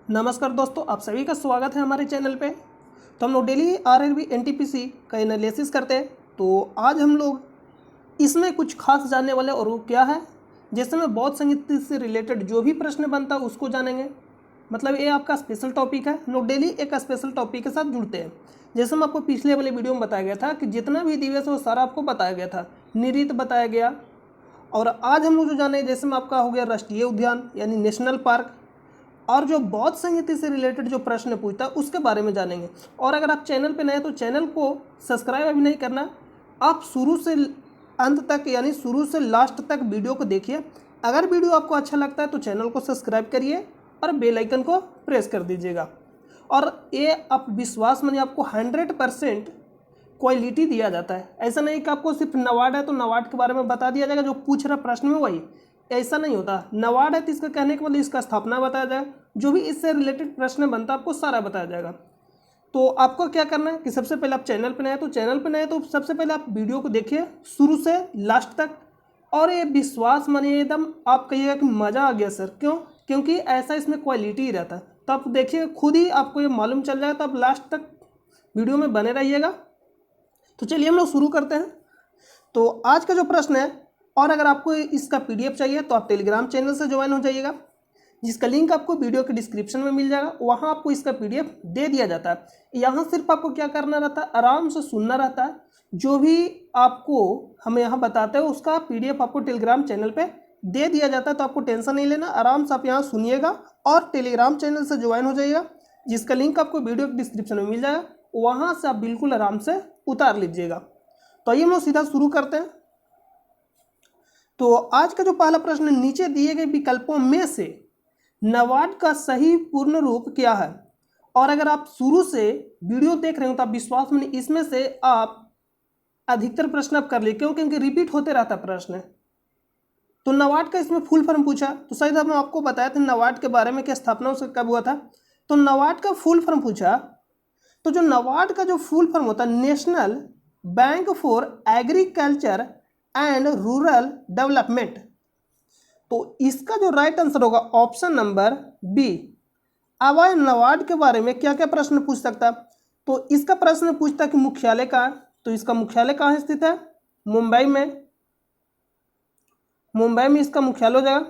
नमस्कार दोस्तों, आप सभी का स्वागत है हमारे चैनल पे। तो हम लोग डेली आरआरबी एनटीपीसी का एनालिसिस करते हैं। तो आज हम लोग इसमें कुछ खास जानने वाले, और वो क्या है, जैसे में बौद्ध संगीत से रिलेटेड जो भी प्रश्न बनता है उसको जानेंगे। मतलब ये आपका स्पेशल टॉपिक है। हम लोग डेली एक स्पेशल टॉपिक के साथ जुड़ते हैं। जैसे हम आपको पिछले वाले वीडियो में बताया गया था कि जितना भी दिवस है वो सारा आपको बताया गया था, निरीत बताया गया। और आज हम लोग जो जाने, जैसे में आपका हो गया राष्ट्रीय उद्यान यानी नेशनल पार्क, और जो बौद्ध संगीत से रिलेटेड जो प्रश्न पूछता है उसके बारे में जानेंगे। और अगर आप चैनल पे नए हैं तो चैनल को सब्सक्राइब अभी नहीं करना, आप शुरू से अंत तक यानी शुरू से लास्ट तक वीडियो को देखिए। अगर वीडियो आपको अच्छा लगता है तो चैनल को सब्सक्राइब करिए और बेल आइकन को प्रेस कर दीजिएगा। और ये आप विश्वास मानिए, आपको 100% क्वालिटी दिया जाता है। ऐसा नहीं कि आपको सिर्फ नवाड है तो नवाड के बारे में बता दिया जाएगा, जो पूछ रहा प्रश्न में वही, ऐसा नहीं होता। नवाड है तो इसका कहने के मतलब इसका स्थापना बताया जाएगा, जो भी इससे रिलेटेड प्रश्न बनता है आपको सारा बताया जाएगा। तो आपको क्या करना है कि सबसे पहले आप चैनल पर नए हैं तो सबसे पहले आप वीडियो को देखिए शुरू से लास्ट तक। और ये विश्वास मानिए एकदम आप कहिएगा कि मज़ा आ गया सर। क्यों? क्योंकि ऐसा इसमें क्वालिटी ही रहता है। तो आप देखिए, खुद ही आपको ये मालूम चल जाएगा। तो आप लास्ट तक वीडियो में बने रहिएगा। तो चलिए हम लोग शुरू करते हैं। तो आज का जो प्रश्न है, और अगर आपको इसका पीडीएफ चाहिए तो आप टेलीग्राम चैनल से ज्वाइन हो जाइएगा, जिसका लिंक आपको वीडियो के डिस्क्रिप्शन में मिल जाएगा। वहाँ आपको इसका पीडीएफ दे दिया जाता है। यहाँ सिर्फ आपको क्या करना रहता है, आराम से सुनना रहता है। जो भी आपको हम यहाँ बताते हैं उसका पीडीएफ आपको टेलीग्राम चैनल पे दे दिया जाता है। तो आपको टेंशन नहीं लेना, आराम से आप यहाँ सुनिएगा और टेलीग्राम चैनल से ज्वाइन हो जाइएगा, जिसका लिंक आपको वीडियो के डिस्क्रिप्शन में मिल जाएगा। वहाँ से आप बिल्कुल आराम से उतार लीजिएगा। तो आइए हम लोग सीधा शुरू करते हैं। तो आज का जो पहला प्रश्न, नीचे दिए गए विकल्पों में से नवाड का सही पूर्ण रूप क्या है? और अगर आप शुरू से वीडियो देख रहे हो तो आप विश्वास में, इसमें से आप अधिकतर प्रश्न आप कर लिए। क्यों? क्योंकि रिपीट होते रहता प्रश्न। तो नवाड का इसमें फुल फॉर्म पूछा, तो शायद हम आपको बताया था नवाड के बारे में कि स्थापना उसका कब हुआ था। तो नवाड का फुल फॉर्म पूछा, तो जो नवाड का जो फुल फॉर्म होता है, national bank for agriculture and rural development. तो इसका जो राइट आंसर होगा ऑप्शन नंबर बी। अब आए नवाड के बारे में क्या क्या प्रश्न पूछ सकता। तो इसका प्रश्न पूछता कि मुख्यालय कहाँ है। तो इसका मुख्यालय कहाँ स्थित है? मुंबई में। मुंबई में इसका मुख्यालय हो जाएगा।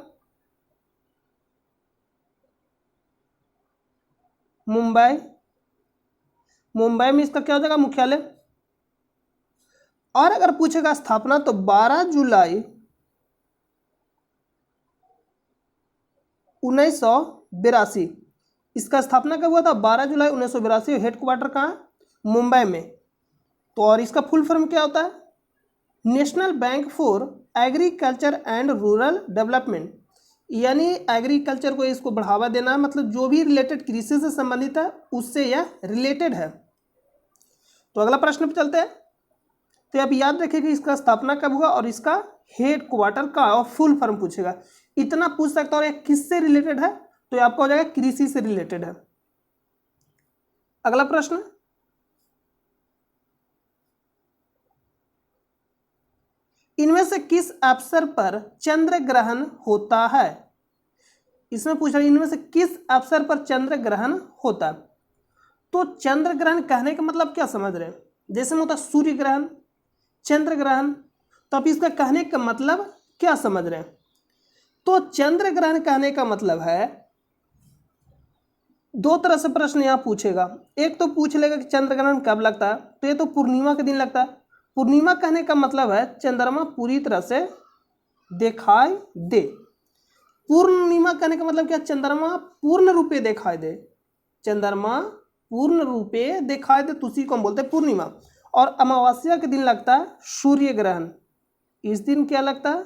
मुंबई में इसका क्या हो जाएगा? मुख्यालय। और अगर पूछेगा स्थापना, तो 12 जुलाई 1982 इसका स्थापना कब हुआ था? 12 जुलाई 1982। हेडक्वार्टर कहाँ है? मुंबई में। तो और इसका फुल फॉर्म क्या होता है? National bank for agriculture and rural development. यानी एग्रीकल्चर को इसको बढ़ावा देना है, मतलब जो भी रिलेटेड कृषि से संबंधित है उससे यह रिलेटेड है। तो अगला प्रश्न पे चलते हैं। तो आप याद रखिए कि इसका स्थापना कब हुआ और इसका हेड क्वार्टर का, और फुल फॉर्म पूछेगा। इतना पूछ सकता है। और ये किससे रिलेटेड है? तो ये आपका हो जाएगा कृषि से रिलेटेड है। अगला प्रश्न, इनमें से किस अवसर पर चंद्र ग्रहण होता है? इसमें पूछ रहा है इनमें से किस अवसर पर चंद्र ग्रहण होता है। तो चंद्र ग्रहण कहने का मतलब क्या समझ रहे हैं? जैसे में होता सूर्य ग्रहण, चंद्र ग्रहण। तो आप इसका कहने का मतलब क्या समझ रहे हैं? तो चंद्र ग्रहण कहने का मतलब है, दो तरह से प्रश्न यहां पूछेगा। एक तो पूछ लेगा कि चंद्र ग्रहण कब लगता है, तो ये तो पूर्णिमा के दिन लगता है। पूर्णिमा कहने का मतलब है चंद्रमा पूरी तरह से दिखाई दे। पूर्णिमा कहने का मतलब क्या? चंद्रमा पूर्ण रूपे दिखाई दे। चंद्रमा पूर्ण रूपे दिखाई दे, तो उसी को हम बोलते हैं पूर्णिमा। और अमावस्या के दिन लगता है सूर्य ग्रहण। इस दिन क्या लगता है?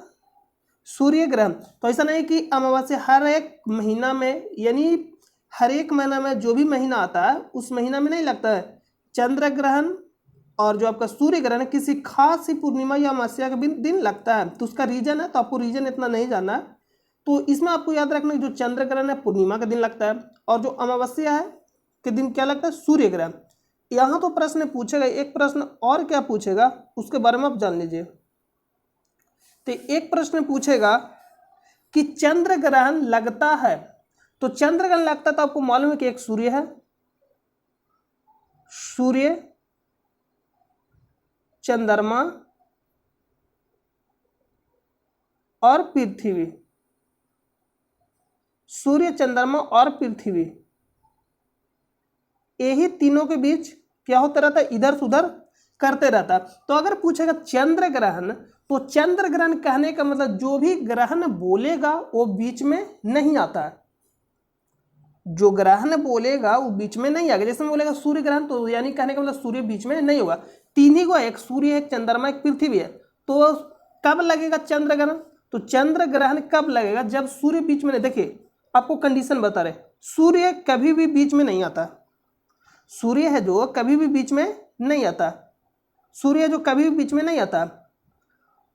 सूर्य ग्रहण। तो ऐसा नहीं कि अमावस्या हर एक महीना में, यानी हर एक महीना में जो भी महीना आता है उस महीना में नहीं लगता है। चंद्र ग्रहण और जो आपका सूर्य ग्रहण किसी खास ही पूर्णिमा या अमावस्या के दिन लगता है। तो उसका रीजन है, तो आपको रीजन इतना नहीं जानना है। तो इसमें आपको याद रखना, जो चंद्र ग्रहण है पूर्णिमा के दिन लगता है, और जो अमावस्या है के दिन क्या लगता है? सूर्य ग्रहण। यहाँ तो प्रश्न पूछेगा। एक प्रश्न और क्या पूछेगा उसके बारे में आप जान लीजिए। तो एक प्रश्न पूछेगा कि चंद्र ग्रहण लगता है तो चंद्र ग्रहण लगता है तो आपको मालूम है कि एक सूर्य है, सूर्य, चंद्रमा और पृथ्वी, सूर्य, चंद्रमा और पृथ्वी, यही तीनों के बीच क्या होता रहता है, इधर से उधर करते रहता। तो अगर पूछेगा चंद्र ग्रहण, तो चंद्र ग्रहण कहने का मतलब जो भी ग्रहण बोलेगा वो बीच में नहीं आता है, जो ग्रहण बोलेगा वो बीच में नहीं आएगा। जैसे मैं बोलेगा सूर्य ग्रहण, तो यानी कहने का मतलब सूर्य बीच में नहीं होगा। तीन ही को, एक सूर्य, एक चंद्रमा, एक पृथ्वी है। तो कब लगेगा चंद्र ग्रहण? तो चंद्र ग्रहण कब लगेगा? जब सूर्य बीच में नहीं। देखिए आपको कंडीशन बता रहे, सूर्य कभी भी बीच में नहीं आता, सूर्य है जो कभी भी बीच में नहीं आता, सूर्य जो कभी भी बीच में नहीं आता,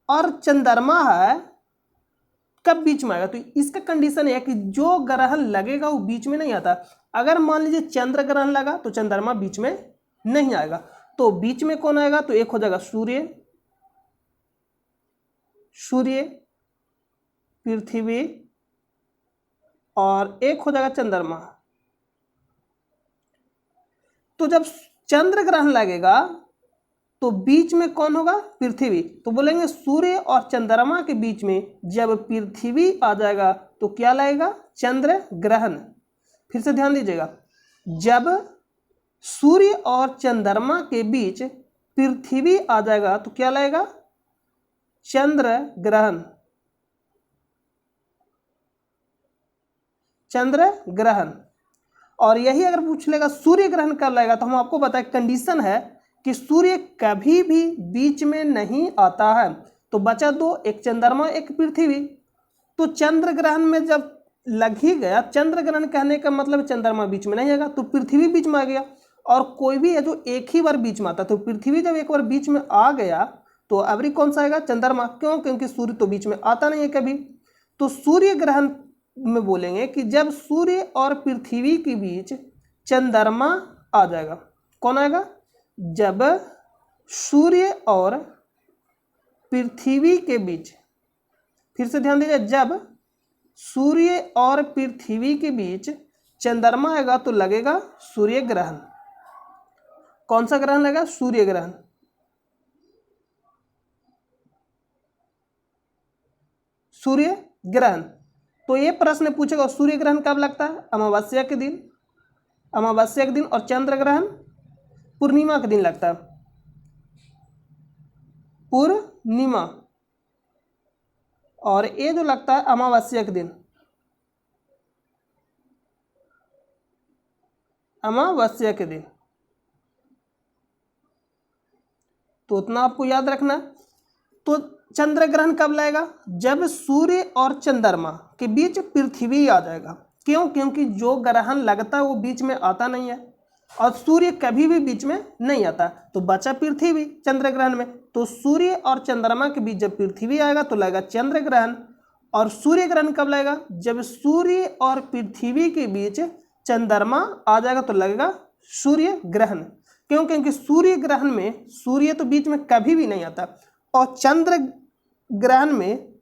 और चंद्रमा है कब बीच में आएगा? तो इसका कंडीशन है कि जो ग्रहण लगेगा वो बीच में नहीं आता। अगर मान लीजिए चंद्र ग्रहण लगा तो चंद्रमा बीच में नहीं आएगा, तो बीच में कौन आएगा? तो एक हो जाएगा सूर्य, सूर्य, पृथ्वी, और एक हो जाएगा चंद्रमा। तो जब चंद्र ग्रहण लगेगा तो बीच में कौन होगा? पृथ्वी। तो बोलेंगे सूर्य और चंद्रमा के बीच में जब पृथ्वी आ जाएगा तो क्या लगेगा? चंद्र ग्रहण। फिर से ध्यान दीजिएगा, जब सूर्य और चंद्रमा के बीच पृथ्वी आ जाएगा तो क्या लगेगा? चंद्र ग्रहण, चंद्र ग्रहण। और यही अगर पूछ लेगा सूर्य ग्रहण कब लगेगा, तो हम आपको बताएं कंडीशन है कि सूर्य कभी भी बीच में नहीं आता है। तो बचा दो, एक चंद्रमा, एक पृथ्वी। तो चंद्र ग्रहण में जब लग ही गया, चंद्र ग्रहण कहने का मतलब चंद्रमा बीच में नहीं आएगा, तो पृथ्वी बीच में आ गया। और कोई भी है जो एक ही बार बीच में आता, तो पृथ्वी जब एक बार बीच में आ गया तो अबरी कौन सा आएगा? चंद्रमा। क्यों? क्योंकि सूर्य तो बीच में आता नहीं है कभी। तो सूर्य ग्रहण में बोलेंगे कि जब सूर्य और पृथ्वी के बीच चंद्रमा आ जाएगा। कौन आएगा? जब सूर्य और पृथ्वी के बीच, फिर से ध्यान दीजिए, जब सूर्य और पृथ्वी के बीच चंद्रमा आएगा तो लगेगा सूर्य ग्रहण। कौन सा ग्रहण लगेगा? सूर्य ग्रहण। सूर्य ग्रहण। तो ये प्रश्न पूछेगा सूर्य ग्रहण कब लगता है? अमावस्या के दिन, अमावस्या के दिन। और चंद्र ग्रहण पूर्णिमा के दिन लगता है, पूर्णिमा। और ये जो लगता है अमावस्या के दिन, अमावस्या के दिन। तो उतना आपको याद रखना। तो चंद्र ग्रहण कब लगेगा? जब सूर्य और चंद्रमा के बीच पृथ्वी आ जाएगा। क्यों? क्योंकि जो ग्रहण लगता है वो बीच में आता नहीं है, और सूर्य कभी भी बीच में नहीं आता। तो बचा पृथ्वी चंद्र ग्रहण में। तो सूर्य और चंद्रमा के बीच जब पृथ्वी आएगा तो लगेगा चंद्र ग्रहण। और सूर्य ग्रहण कब लगेगा? जब सूर्य और पृथ्वी के बीच चंद्रमा आ जाएगा तो लगेगा सूर्य ग्रहण। क्यों? क्योंकि सूर्य ग्रहण में सूर्य तो बीच में कभी भी नहीं आता, और चंद्र ग्रहण में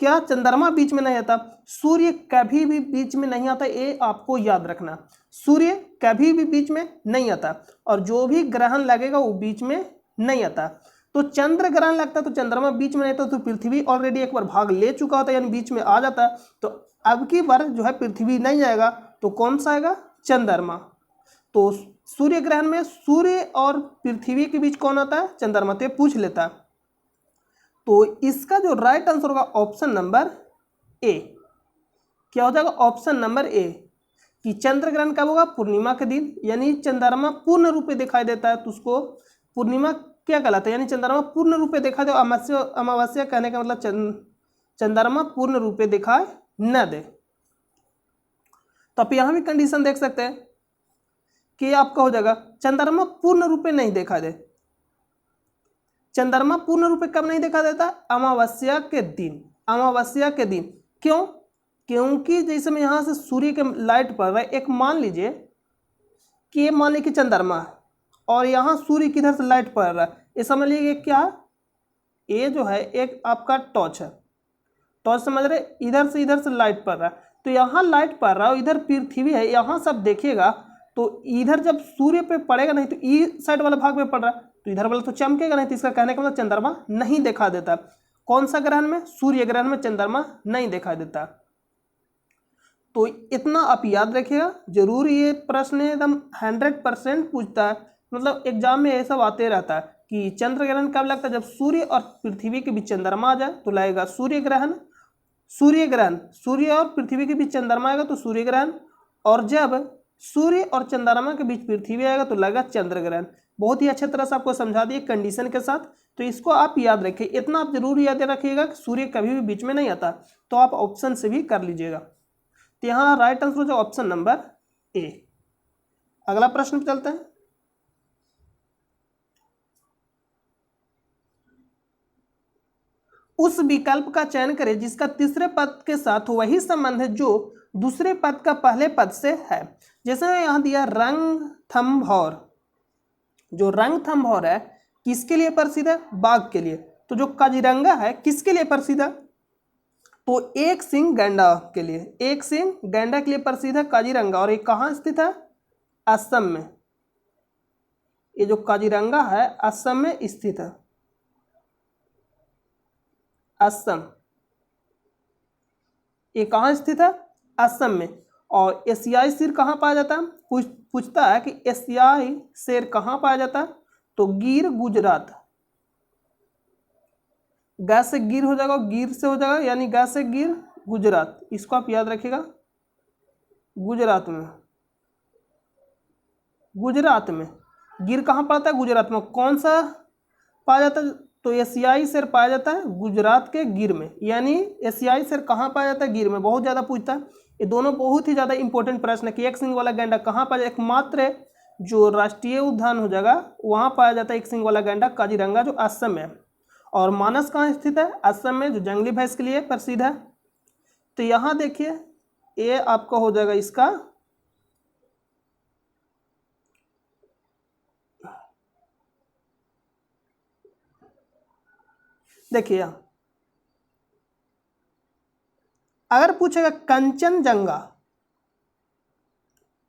क्या? चंद्रमा बीच में नहीं आता, सूर्य कभी भी बीच में नहीं आता। ये आपको याद रखना, सूर्य कभी भी बीच में नहीं आता, और जो भी ग्रहण लगेगा वो बीच में नहीं आता। तो चंद्र ग्रहण लगता तो चंद्रमा बीच में नहीं था, तो पृथ्वी ऑलरेडी एक बार भाग ले चुका होता, यानी बीच में आ जाता। तो अब की बार जो है पृथ्वी नहीं आएगा, तो कौन सा आएगा? चंद्रमा। तो सूर्य ग्रहण में सूर्य और पृथ्वी के बीच कौन आता है? चंद्रमा। तो पूछ लेता। तो इसका जो राइट आंसर होगा ऑप्शन नंबर ए। क्या हो जाएगा? ऑप्शन नंबर ए, कि चंद्र ग्रहण कब होगा? पूर्णिमा के दिन, यानी चंद्रमा पूर्ण रूप में दिखाई देता है तो उसको पूर्णिमा क्या कहलाता है? यानी चंद्रमा पूर्ण रूप में दिखाई दे। अमावस्या कहने का मतलब चंद्रमा पूर्ण रूप में दिखाई न दे। तो आप यहाँ भी कंडीशन देख सकते हैं कि आपका हो जाएगा चंद्रमा पूर्ण रूप में नहीं दिखाई दे। चंद्रमा पूर्ण रूप में कब नहीं दिखा देता? अमावस्या के दिन, अमावस्या के दिन। क्यों? क्योंकि जैसे में यहाँ से सूर्य के लाइट पड़ रहा है, एक मान लीजिए कि ये मान लीजिए कि चंद्रमा है और यहाँ सूर्य की इधर से लाइट पड़ रहा है, ये समझ लीजिए क्या? ये जो है एक आपका टॉर्च है, टॉर्च समझ रहे, इधर से लाइट पड़ रहा है। तो यहाँ लाइट पड़ रहा है, इधर पृथ्वी है, यहाँ सब देखिएगा तो इधर जब सूर्य पे पड़ेगा नहीं तो ई साइड वाला भाग में पड़ रहा है तो इधर वाला तो चमकेगा नहीं, तो इसका कहने का मतलब चंद्रमा नहीं दिखा देता। कौन सा ग्रहण में? सूर्य ग्रहण में चंद्रमा नहीं दिखाई देता। तो इतना आप याद रखिएगा, जरूर ये प्रश्न एकदम 100% पूछता है, मतलब एग्जाम में ये सब आते रहता है कि चंद्र ग्रहण कब लगता है? जब सूर्य और पृथ्वी के बीच चंद्रमा आ जाए तो लगेगा सूर्य ग्रहण। सूर्य ग्रहण, सूर्य और पृथ्वी के बीच चंद्रमा आएगा तो सूर्य ग्रहण, और जब सूर्य और चंद्रमा के बीच पृथ्वी आएगा तो लगेगा चंद्र ग्रहण। बहुत ही अच्छे तरह से आपको समझा दिए कंडीशन के साथ, तो इसको आप याद रखिए। इतना आप जरूर याद रखिएगा कि सूर्य कभी भी बीच में नहीं आता, तो आप ऑप्शन से भी कर लीजिएगा। तो यहाँ राइट आंसर हो जाएगा ऑप्शन नंबर ए। अगला प्रश्न पे चलते हैं। उस विकल्प का चयन करें जिसका तीसरे पद के साथ वही संबंध है जो दूसरे पद का पहले पद से है। जैसे यहां दिया रणथंभौर, जो रणथंभौर है किसके लिए प्रसिद्ध है? बाघ के लिए। तो जो काजीरंगा है किसके लिए प्रसिद्ध है? तो एक सिंह गैंडा के लिए, एक सिंह गैंडा के लिए प्रसिद्ध है काजीरंगा। और ये कहाँ स्थित है? असम में। ये जो काजीरंगा है असम में स्थित है, असम। ये कहाँ स्थित है? असम में। और एशियाई शेर कहाँ पाया जाता है? पूछता है कि एशियाई शेर कहाँ पाया जाता है? तो गिर गुजरात। गा से गिर हो जाएगा, गिर से हो जाएगा, यानी गा से गिर गुजरात। इसको आप याद रखिएगा, गुजरात में। गुजरात में गिर कहाँ पड़ता है? गुजरात में। कौन सा पाया जाता है? तो एशियाई शेर पाया जाता है गुजरात के गिर में। यानी एशियाई शेर कहाँ पाया जाता है? गिर में। बहुत ज़्यादा पूछता है, ये दोनों बहुत ही ज़्यादा इंपॉर्टेंट प्रश्न है कि एक सिंग वाला गैंडा कहाँ पाया जाता है। एकमात्र जो राष्ट्रीय उद्यान हो जाएगा वहाँ पाया जाता है एक सिंग वाला गैंडा, काजीरंगा, जो असम में है। और मानस कहाँ स्थित है? असम में, जो जंगली भैंस के लिए प्रसिद्ध है। तो यहाँ देखिए ये आपका हो जाएगा इसका देखिए, अगर पूछेगा कंचनजंगा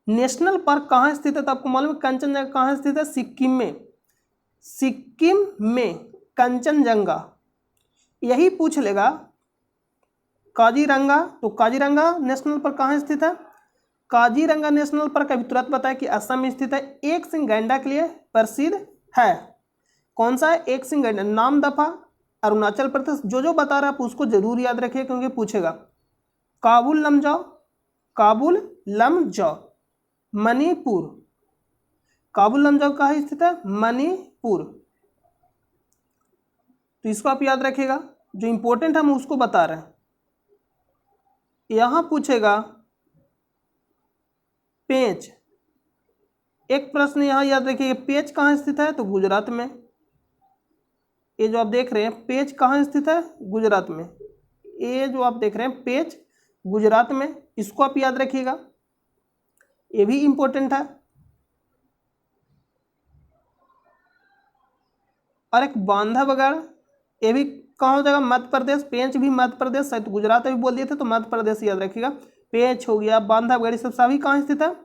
नेशनल पार्क कहाँ स्थित है तो आपको मालूम है कंचनजंगा कहाँ स्थित है? सिक्किम में। सिक्किम में कंचनजंगा। यही पूछ लेगा काजीरंगा, तो काजीरंगा नेशनल पार्क कहाँ स्थित है? काजीरंगा नेशनल पार्क अभी तुरंत बताया कि असम में स्थित है। एक सिंह गैंडा के लिए प्रसिद्ध है। कौन सा है? एक सिंह गैंडा। नाम दफा अरुणाचल प्रदेश। जो बता रहा है आप उसको जरूर याद रखिए क्योंकि पूछेगा। काबुल लमजाओ, काबुल लमजाओ मणिपुर। काबुल लमजाओ कहाँ स्थित है? मणिपुर। तो इसको आप याद रखिएगा, जो इंपॉर्टेंट हम उसको बता रहे हैं। यहां पूछेगा पेंच। एक प्रश्न यहां याद रखिएगा, पेंच कहाँ स्थित है? तो गुजरात में। ये जो आप देख रहे हैं पेंच कहाँ स्थित है? गुजरात में। ये जो आप देख रहे हैं पेंच गुजरात में, इसको आप याद रखिएगा, ये भी इंपॉर्टेंट है। और एक बांधवगढ़, ये भी कहाँ हो जाएगा? मध्य प्रदेश। पेंच भी मध्य प्रदेश, शायद गुजरात अभी बोल दिए थे तो मध्य प्रदेश याद रखिएगा। पेंच हो गया, बांधवगढ़, सब सभी कहाँ स्थित है?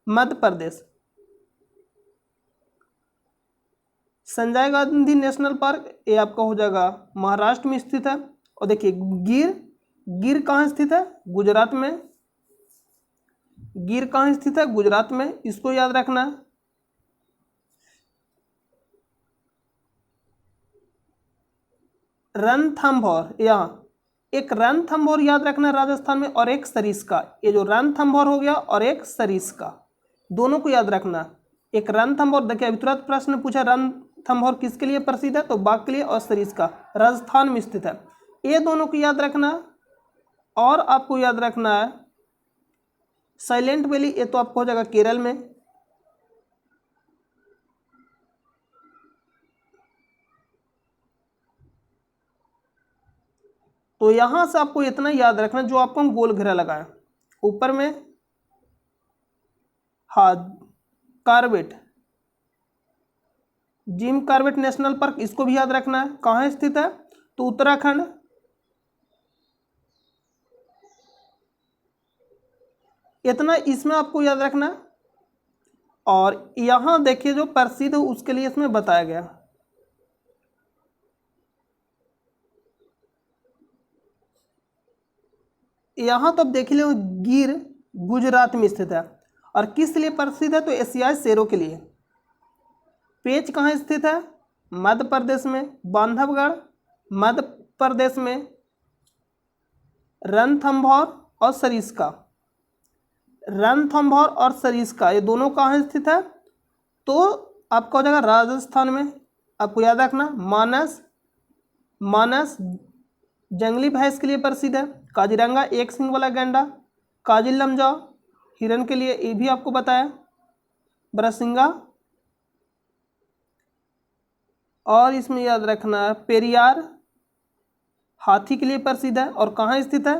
मध्य प्रदेश। संजय गांधी नेशनल पार्क ये आपका हो जाएगा महाराष्ट्र में स्थित है। और देखिए गिर, गिर कहाँ स्थित है? गुजरात में। गिर कहाँ स्थित है? गुजरात में। इसको याद रखना है। रणथंभौर, यहाँ एक रणथंभौर याद रखना है राजस्थान में, और एक सरिस्का। ये जो रणथंभौर हो गया और एक सरिस्का, दोनों को याद रखना। एक रणथंभौर, देखिए अभी तुरंत प्रश्न पूछा रणथंभौर किसके लिए प्रसिद्ध है? तो बाघ के लिए। और सरिस्का राजस्थान में स्थित है। ये दोनों को याद रखना। और आपको याद रखना है साइलेंट वैली, ये तो आपको हो जाएगा केरल में। तो यहां से आपको इतना याद रखना, जो आपको हम गोल घेरा लगाए ऊपर में, हाँ, Corbett, Jim Corbett national park, इसको भी याद रखना है। कहाँ स्थित है? तो उत्तराखंड। इतना इसमें आपको याद रखना। और यहाँ देखिए जो प्रसिद्ध उसके लिए इसमें बताया गया। यहाँ तो अब देख लो गिर गुजरात में स्थित है और किस लिए प्रसिद्ध है, तो एशियाई शेरों के लिए। पेंच कहाँ स्थित है, मध्य प्रदेश में। बांधवगढ़ मध्य प्रदेश में। रणथंभौर और सरिस्का, रणथंभौर और सरिस्का ये दोनों कहाँ स्थित है, तो आपका हो जाएगा राजस्थान में। आपको याद रखना मानस, मानस जंगली भैंस के लिए प्रसिद्ध है। काजीरंगा एक सिंग वाला गैंडा। काजीलमजा हिरन के लिए, ये भी आपको बताया। बरसिंगा, और इसमें याद रखना पेरियार हाथी के लिए प्रसिद्ध है और कहाँ स्थित है,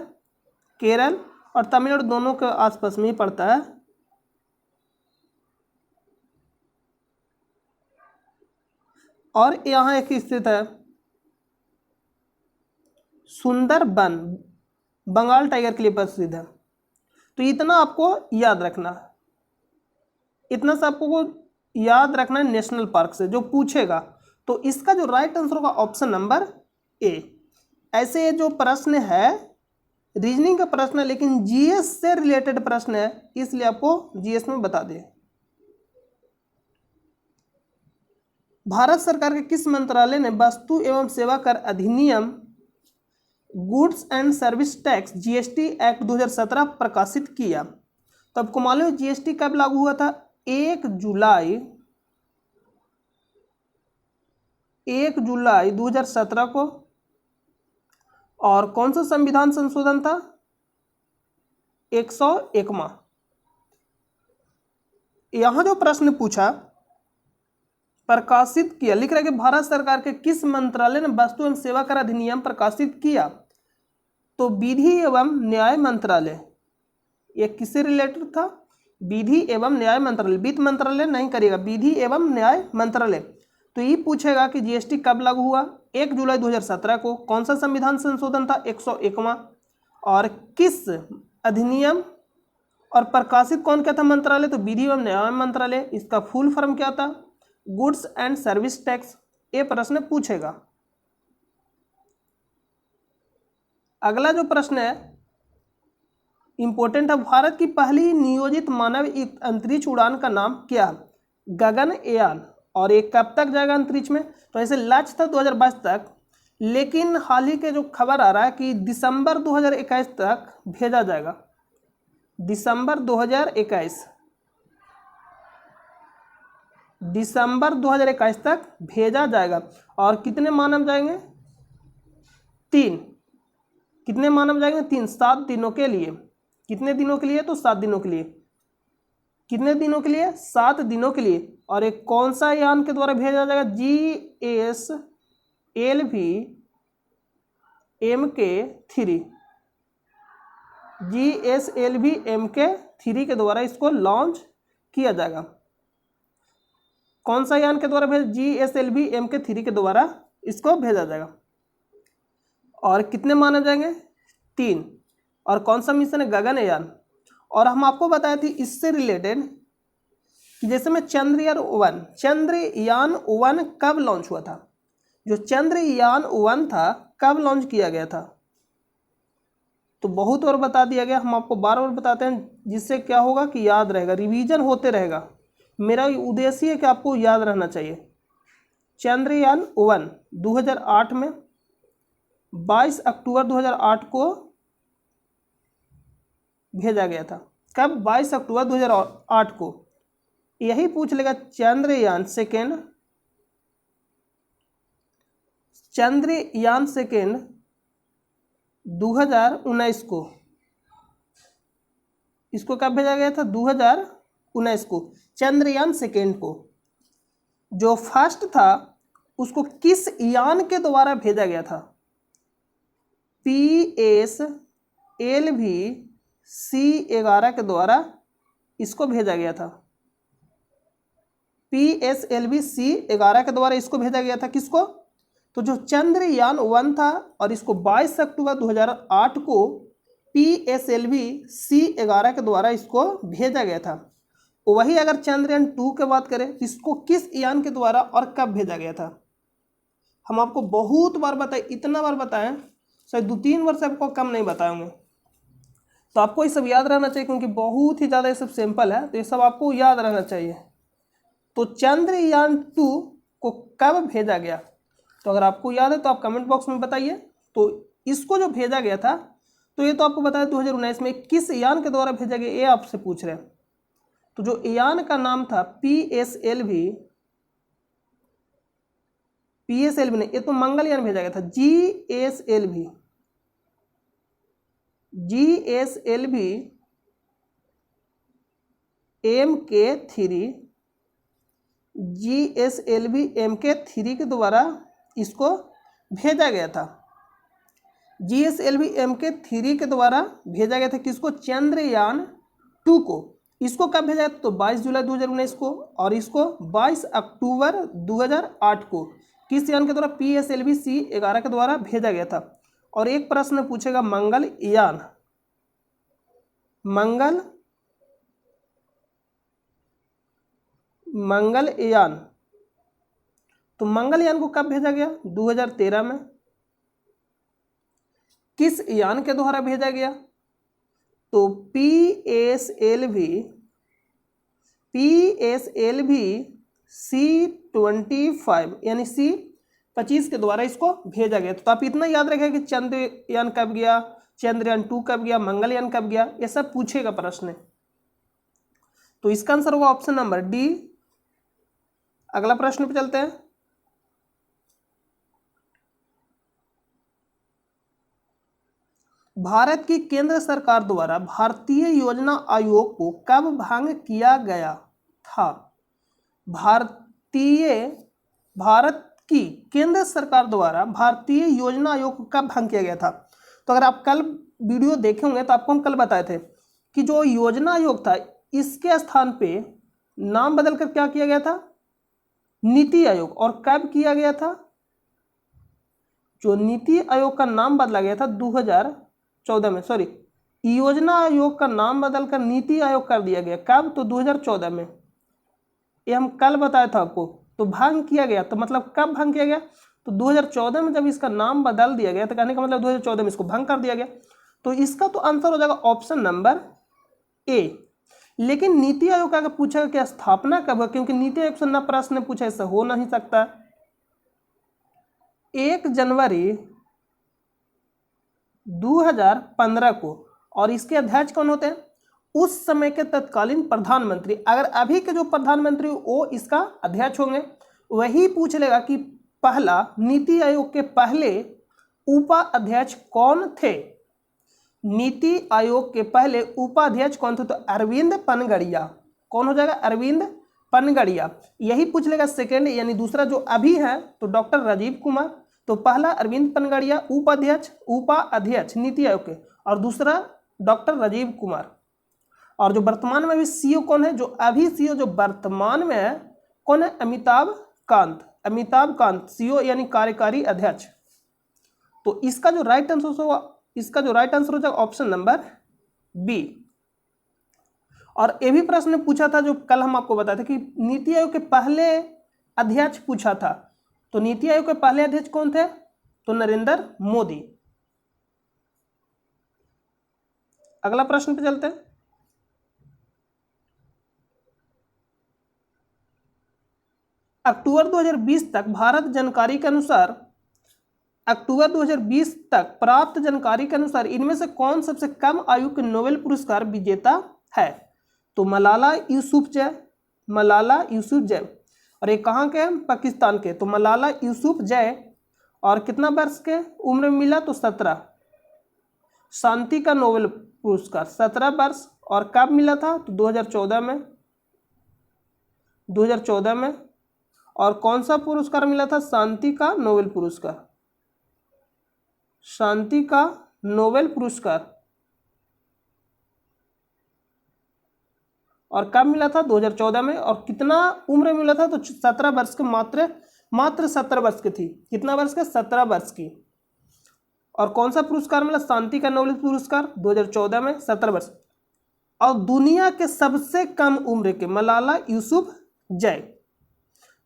केरल और तमिलनाडु दोनों के आसपास में ही पड़ता है। और यहाँ एक स्थित है सुंदरबन, बंगाल टाइगर के लिए प्रसिद्ध है। तो इतना आपको याद रखना, इतना सा आपको याद रखना है नेशनल पार्क से जो पूछेगा। तो इसका जो राइट आंसर होगा ऑप्शन नंबर ए। ऐसे जो प्रश्न है रीजनिंग का प्रश्न है लेकिन जीएस से रिलेटेड प्रश्न है, इसलिए आपको जीएस में बता दें। भारत सरकार के किस मंत्रालय ने वस्तु एवं सेवा कर अधिनियम goods and service tax GST act 2017 प्रकाशित किया? तो आपको मालूम है जीएसटी कब लागू हुआ था, 1 जुलाई 2017 को। और कौन सा संविधान संशोधन था, 101वां। यहां जो प्रश्न पूछा प्रकाशित किया, लिख रहा है कि भारत सरकार के किस मंत्रालय ने वस्तु एवं सेवा कर अधिनियम प्रकाशित किया, तो विधि एवं न्याय मंत्रालय। ये किससे रिलेटेड था, विधि एवं न्याय मंत्रालय। वित्त मंत्रालय नहीं करेगा, विधि एवं न्याय मंत्रालय। तो ये पूछेगा कि जीएसटी कब लागू हुआ, 1 जुलाई 2017 को। कौन सा संविधान संशोधन था, 101वां। और किस अधिनियम, और प्रकाशित कौन क्या था मंत्रालय, तो विधि एवं न्याय मंत्रालय। इसका फुल फॉर्म क्या था, गुड्स एंड सर्विस टैक्स। ये प्रश्न पूछेगा। अगला जो प्रश्न है इंपॉर्टेंट है, भारत की पहली नियोजित मानव अंतरिक्ष उड़ान का नाम क्या, गगनयान। और ये कब तक जाएगा अंतरिक्ष में, तो ऐसे लक्ष्य था 2022 तक, लेकिन हाल ही के जो खबर आ रहा है कि दिसंबर 2021 तक भेजा जाएगा। दिसंबर 2021 तक भेजा जाएगा। और कितने मानव जाएंगे, 3। कितने मानव जाएंगे, 3, 7 दिनों के लिए। कितने दिनों के लिए, तो 7 दिनों के लिए। कितने दिनों के लिए, 7 दिनों के लिए। और एक कौन सा यान के द्वारा भेजा जाएगा, GSLV-MK3। GSLV-MK3 के द्वारा इसको लॉन्च किया जाएगा। कौन सा यान के द्वारा GSLV-MK3 के द्वारा इसको भेजा जाएगा। और कितने मानव जाएंगे, 3। और कौन सा मिशन है, गगनयान। और हम आपको बताए थे इससे रिलेटेड कि जैसे में चंद्रयान 1 कब लॉन्च हुआ था, जो चंद्रयान 1 था कब लॉन्च किया गया था, तो बहुत और बता दिया गया। हम आपको बार बार बताते हैं जिससे क्या होगा कि याद रहेगा, रिवीजन होते रहेगा। मेरा उद्देश्य है कि आपको याद रहना चाहिए। चंद्रयान 1 2008 में 22 अक्टूबर 2008 को भेजा गया था। कब, 22 अक्टूबर 2008 को। यही पूछ लेगा चंद्रयान सेकेंड 2019 को। इसको कब भेजा गया था, 2019 को। चंद्रयान सेकेंड को। जो फर्स्ट था उसको किस यान के द्वारा भेजा गया था, PSLV-C11 के द्वारा इसको भेजा गया था। PSLV-C11 के द्वारा इसको भेजा गया था। किसको, तो जो चंद्रयान 1 था, और इसको 22 अक्टूबर 2008 को PSLV C11 के द्वारा इसको भेजा गया था। वही अगर चंद्रयान 2 की बात करें तो इसको किस यान के द्वारा और कब भेजा गया था? हम आपको बहुत बार बताए, इतना बार बताएं, शायद 2-3 वर्ष आपको कम नहीं बताएंगे। तो आपको ये सब याद रहना चाहिए क्योंकि बहुत ही ज़्यादा ये सब सिंपल है, तो ये सब आपको याद रहना चाहिए। तो चंद्रयान 2 को कब भेजा गया? तो अगर आपको याद है तो आप कमेंट बॉक्स में बताइए। तो इसको जो भेजा गया था तो ये तो आपको बताया 2019 में, किस यान के द्वारा भेजा गया ये आपसे पूछ रहे हैं। तो जो यान का नाम था PSLV नहीं, ये तो मंगलयान भेजा गया था। GSLV MK3 के द्वारा इसको भेजा गया था। GSLV MK3 के द्वारा भेजा गया था किसको? चंद्रयान 2 को। इसको कब भेजा? तो 22 जुलाई 2019 को, और इसको 22 अक्टूबर 2008 को किस यान के द्वारा? PSLV C11 के द्वारा भेजा गया था। और एक प्रश्न पूछेगा मंगलयान तो मंगलयान को कब भेजा गया? 2013 में। किस यान के द्वारा भेजा गया? तो PSLV C25 यानी C25 के द्वारा इसको भेजा गया। तो आप इतना याद रखें कि चंद्रयान कब गया, चंद्रयान 2 कब गया, मंगलयान कब गया, ये सब पूछेगा प्रश्न। तो इसका आंसर होगा ऑप्शन नंबर डी। अगला प्रश्न पे चलते हैं। भारत की केंद्र सरकार द्वारा भारतीय योजना आयोग को कब भंग किया गया था? भारत की केंद्र सरकार द्वारा भारतीय योजना आयोग को कब भंग किया गया था? तो अगर आप कल वीडियो देखे होंगे तो आपको हम कल बताए थे कि जो योजना आयोग था इसके स्थान पे नाम बदलकर क्या किया गया था? नीति आयोग। और कब किया गया था? जो नीति आयोग का नाम बदला गया था 2014 में, सॉरी, योजना आयोग का नाम बदलकर नीति आयोग कर दिया गया। कब? तो 2014 में। ये हम कल बताया था आपको। तो भंग किया गया तो मतलब कब भंग किया गया? तो 2014 में जब इसका नाम बदल दिया गया, तो कहने का मतलब 2014 में इसको भंग कर दिया गया। तो इसका तो आंसर हो जाएगा ऑप्शन नंबर ए। लेकिन नीति आयोग का अगर पूछा कि स्थापना कब है, क्योंकि नीति आयोग से न प्रश्न पूछा, ऐसा हो नहीं सकता। 1 जनवरी 2015 को। और इसके अध्यक्ष कौन होते हैं? उस समय के तत्कालीन प्रधानमंत्री। अगर अभी के जो प्रधानमंत्री वो इसका अध्यक्ष होंगे, वही पूछ लेगा कि पहला नीति आयोग के पहले उपाध्यक्ष कौन थे? नीति आयोग के पहले उपाध्यक्ष कौन थे? तो अरविंद पनगड़िया। कौन हो जाएगा? अरविंद पनगड़िया। यही पूछ लेगा सेकेंड यानी दूसरा जो अभी है तो डॉक्टर राजीव कुमार। तो पहला अरविंद पनगड़िया उपाध्यक्ष नीति आयोग के, और दूसरा डॉक्टर राजीव कुमार। और जो वर्तमान में भी सीईओ कौन है? जो अभी सीईओ जो वर्तमान में है कौन है? अमिताभ कांत सीईओ यानी कार्यकारी अध्यक्ष। तो इसका जो राइट आंसर होगा, हो जाएगा ऑप्शन नंबर बी। और ये भी प्रश्न पूछा था जो कल हम आपको बताए थे कि नीति आयोग के पहले अध्यक्ष पूछा था। तो नीति आयोग के पहले अध्यक्ष कौन थे? तो नरेंद्र मोदी। अगला प्रश्न पे चलते हैं। अक्टूबर 2020 तक प्राप्त जानकारी के अनुसार इनमें से कौन सबसे कम आयु के नोबेल पुरस्कार विजेता है? तो मलाला यूसुफजय। और ये कहाँ के हैं? पाकिस्तान के। तो मलाला यूसुफजय। और कितना वर्ष के उम्र में मिला? तो 17। शांति का नोबेल पुरस्कार 17 वर्ष। और कब मिला था? तो 2014 में। और कौन सा पुरस्कार मिला था? शांति का नोबेल पुरस्कार। और कब मिला था? 2014 में। और कितना उम्र में मिला था? तो 17 वर्ष के, मात्र 17 वर्ष की थी। कितना वर्ष के? 17 वर्ष की। और कौन सा पुरस्कार मिला? शांति का नोबेल पुरस्कार 2014 में, 17 वर्ष। और दुनिया के सबसे कम उम्र के मलाला यूसुफजई।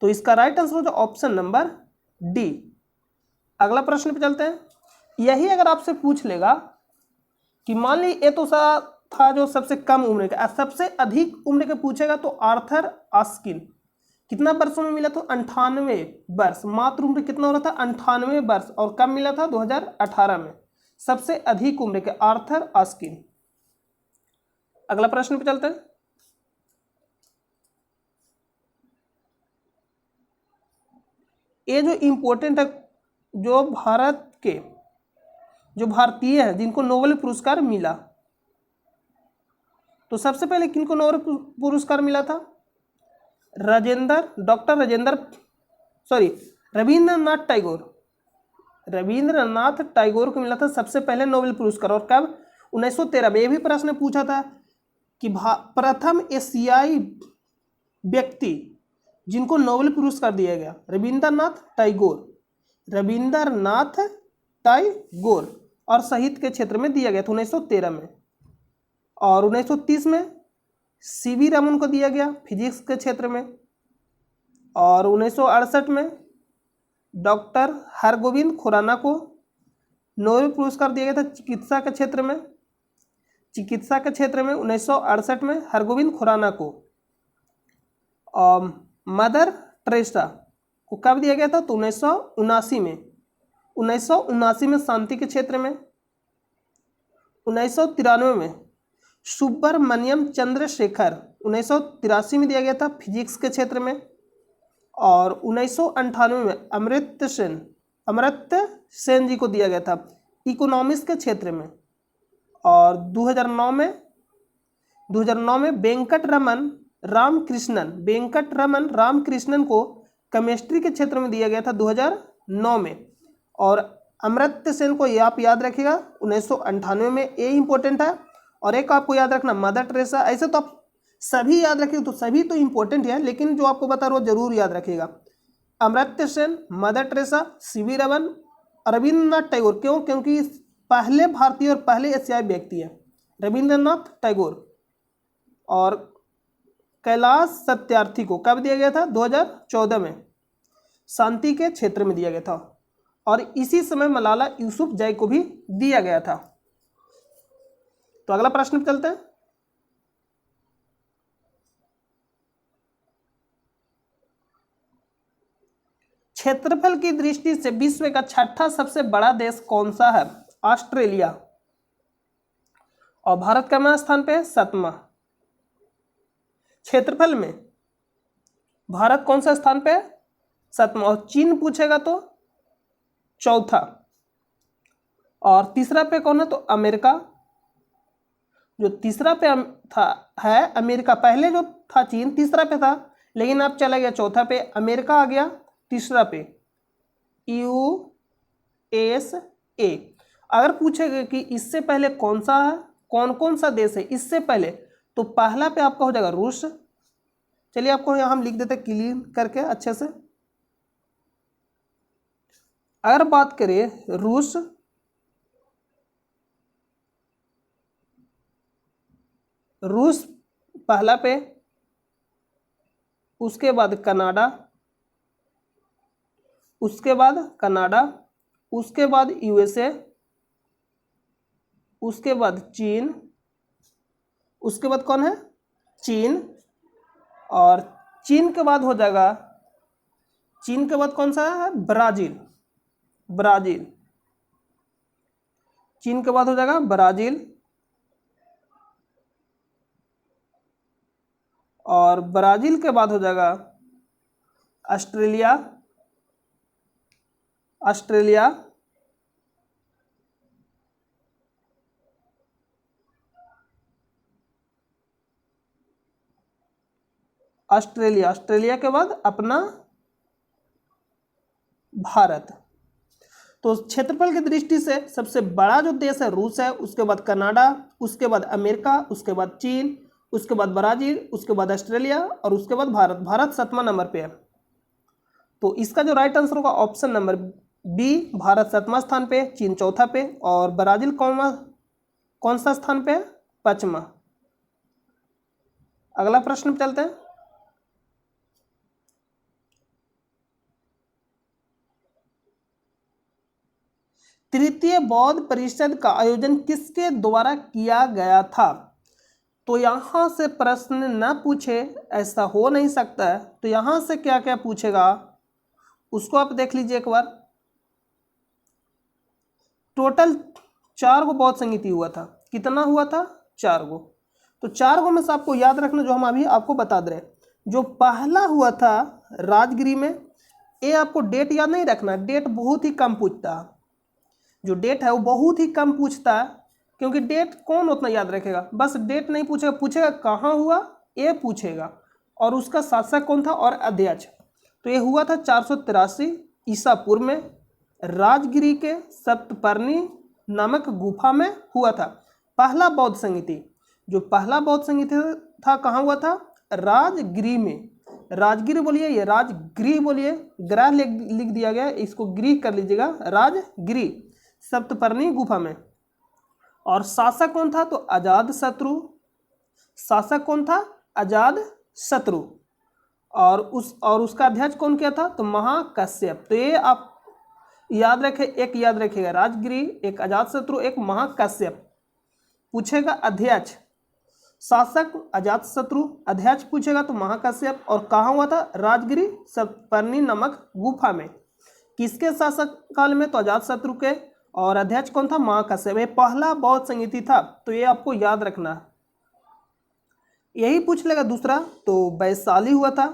तो इसका राइट आंसर हो जाए ऑप्शन नंबर डी। अगला प्रश्न पे चलते हैं। यही अगर आपसे पूछ लेगा कि मान ली ये तो था जो सबसे कम उम्र का, सबसे अधिक उम्र के पूछेगा तो आर्थर आस्किन कितना वर्षों में मिला? तो 98 वर्ष। मात्र उम्र कितना हो रहा था? 98 वर्ष। और कब मिला था? 2018 में। सबसे अधिक उम्र के आर्थर आस्किन। अगला प्रश्न पे चलते हैं। ये जो इंपॉर्टेंट है, जो भारत के जो भारतीय हैं जिनको नोबेल पुरस्कार मिला, तो सबसे पहले किनको नोबेल पुरस्कार मिला था? रविंद्रनाथ टैगोर। रविंद्रनाथ टैगोर को मिला था सबसे पहले नोबेल पुरस्कार। और कब? 1913 में। यह भी प्रश्न पूछा था कि प्रथम एशियाई व्यक्ति जिनको नोबेल पुरस्कार दिया गया, रविंद्रनाथ टैगोर, और साहित्य के क्षेत्र में दिया गया था 1913 में। और 1930 में सीवी रमन को दिया गया फिजिक्स के क्षेत्र में। और 1968 में डॉक्टर हरगोविंद खुराना को नोबेल पुरस्कार दिया गया था चिकित्सा के क्षेत्र में। 1968 में हरगोविंद खुराना को। और मदर टेरेसा को कब दिया गया था? तो 1979 में शांति के क्षेत्र में। 1993 में सुब्रमण्यम चंद्रशेखर 1983 में दिया गया था फिजिक्स के क्षेत्र में। और 1998 में अमर्त्य सेन जी को दिया गया था इकोनॉमिक्स के क्षेत्र में। और 2009 में वेंकट रमन रामकृष्णन को केमिस्ट्री के क्षेत्र में दिया गया था 2009 में। और अमर्त्य सेन को ये आप याद रखिएगा 1998 में, ये इंपॉर्टेंट है। और एक आपको याद रखना मदर टेरेसा। ऐसे तो आप सभी याद रखिएगा, तो सभी तो इंपॉर्टेंट है, लेकिन जो आपको बता रहा हूँ जरूर याद रखिएगा। Amartya Sen, mother Teresa, CV Raman, Rabindranath Tagore. क्यों? क्योंकि पहले भारतीय और पहले एशियाई व्यक्ति है रविंद्रनाथ टैगोर। और कैलाश सत्यार्थी को कब दिया गया था? 2014 में शांति के क्षेत्र में दिया गया था। और इसी समय मलाला यूसुफजई को भी दिया गया था। तो अगला प्रश्न पे चलते हैं। क्षेत्रफल की दृष्टि से विश्व का छठा सबसे बड़ा देश कौन सा है? ऑस्ट्रेलिया। और भारत का स्थान पे है 7वां। क्षेत्रफल में भारत कौन सा स्थान पे है? 7वां। और चीन पूछेगा तो 4था। और तीसरा पे कौन है? तो अमेरिका। जो तीसरा पे है अमेरिका। पहले जो था चीन तीसरा पे था, लेकिन अब चला गया चौथा पे, अमेरिका आ गया तीसरा पे, USA। अगर पूछेगा कि इससे पहले कौन सा है, कौन सा देश है इससे पहले, तो पहला पे आपका हो जाएगा रूस। चलिए आपको यहाँ हम लिख देते क्लीन करके अच्छे से। अगर बात करें रूस पहला पे, उसके बाद कनाडा, उसके बाद USA, उसके बाद चीन, उसके बाद कौन है? चीन। और चीन के बाद हो जाएगा, चीन के बाद कौन सा है? ब्राजील। चीन के बाद हो जाएगा ब्राजील। और ब्राजील के बाद हो जाएगा ऑस्ट्रेलिया। ऑस्ट्रेलिया के बाद अपना भारत। तो क्षेत्रफल की दृष्टि से सबसे बड़ा जो देश है रूस है, उसके बाद कनाडा, उसके बाद अमेरिका, उसके बाद चीन, उसके बाद ब्राजील, उसके बाद ऑस्ट्रेलिया और उसके बाद भारत। भारत 7वां नंबर पे है। तो इसका जो राइट आंसर होगा ऑप्शन नंबर बी भारत 7वां स्थान पे, चीन चौथा पे, और ब्राजील कौन सा स्थान पे है? 5वां। अगला प्रश्न पे चलते हैं। तृतीय बौद्ध परिषद का आयोजन किसके द्वारा किया गया था? तो यहां से प्रश्न न पूछे ऐसा हो नहीं सकता है। तो यहां से क्या क्या पूछेगा उसको आप देख लीजिए एक बार। टोटल 4 गो बौद्ध संगीति हुआ था। कितना हुआ था? 4 गो। तो 4 गो में से आपको याद रखना जो हम अभी आपको बता दे रहे हैं। जो पहला हुआ था राजगिरी में, ये आपको डेट याद नहीं रखना, डेट बहुत ही कम पूछता है। जो डेट है वो बहुत ही कम पूछता है, क्योंकि डेट कौन उतना याद रखेगा। बस डेट नहीं पूछेगा, पूछेगा कहाँ हुआ ये पूछेगा, और उसका शासक कौन था और अध्यक्ष। तो ये हुआ था 483 ईसा पूर्व में, राजगिरी के सप्तपर्णी नामक गुफा में हुआ था पहला बौद्ध संगीति। जो पहला बौद्ध संगीति था कहाँ हुआ था? राजगिरी में। राजगिरी बोलिए, ये राजगृह बोलिए, ग्रह लिख दिया गया, इसको गृह कर लीजिएगा, राजगिरी सप्तपर्णी गुफा में। और शासक कौन था? तो अजातशत्रु। शासक कौन था? अजातशत्रु। और उसका अध्यक्ष कौन किया था? तो महाकश्यप। तो ये आप याद रखें, एक याद रखिएगा राजगिरी, एक अजातशत्रु, एक महाकश्यप। पूछेगा अध्यक्ष, शासक अजातशत्रु, अध्यक्ष पूछेगा तो महाकश्यप। और कहाँ हुआ था? राजगिरी सप्तपर्णी नामक गुफा में। किसके शासक काल में? तो अजातशत्रु के। और अध्यक्ष कौन था? महाकश्यप। ये पहला बौद्ध संगीति था, तो ये आपको याद रखना है। यही पूछ लेगा दूसरा, तो वैशाली हुआ था,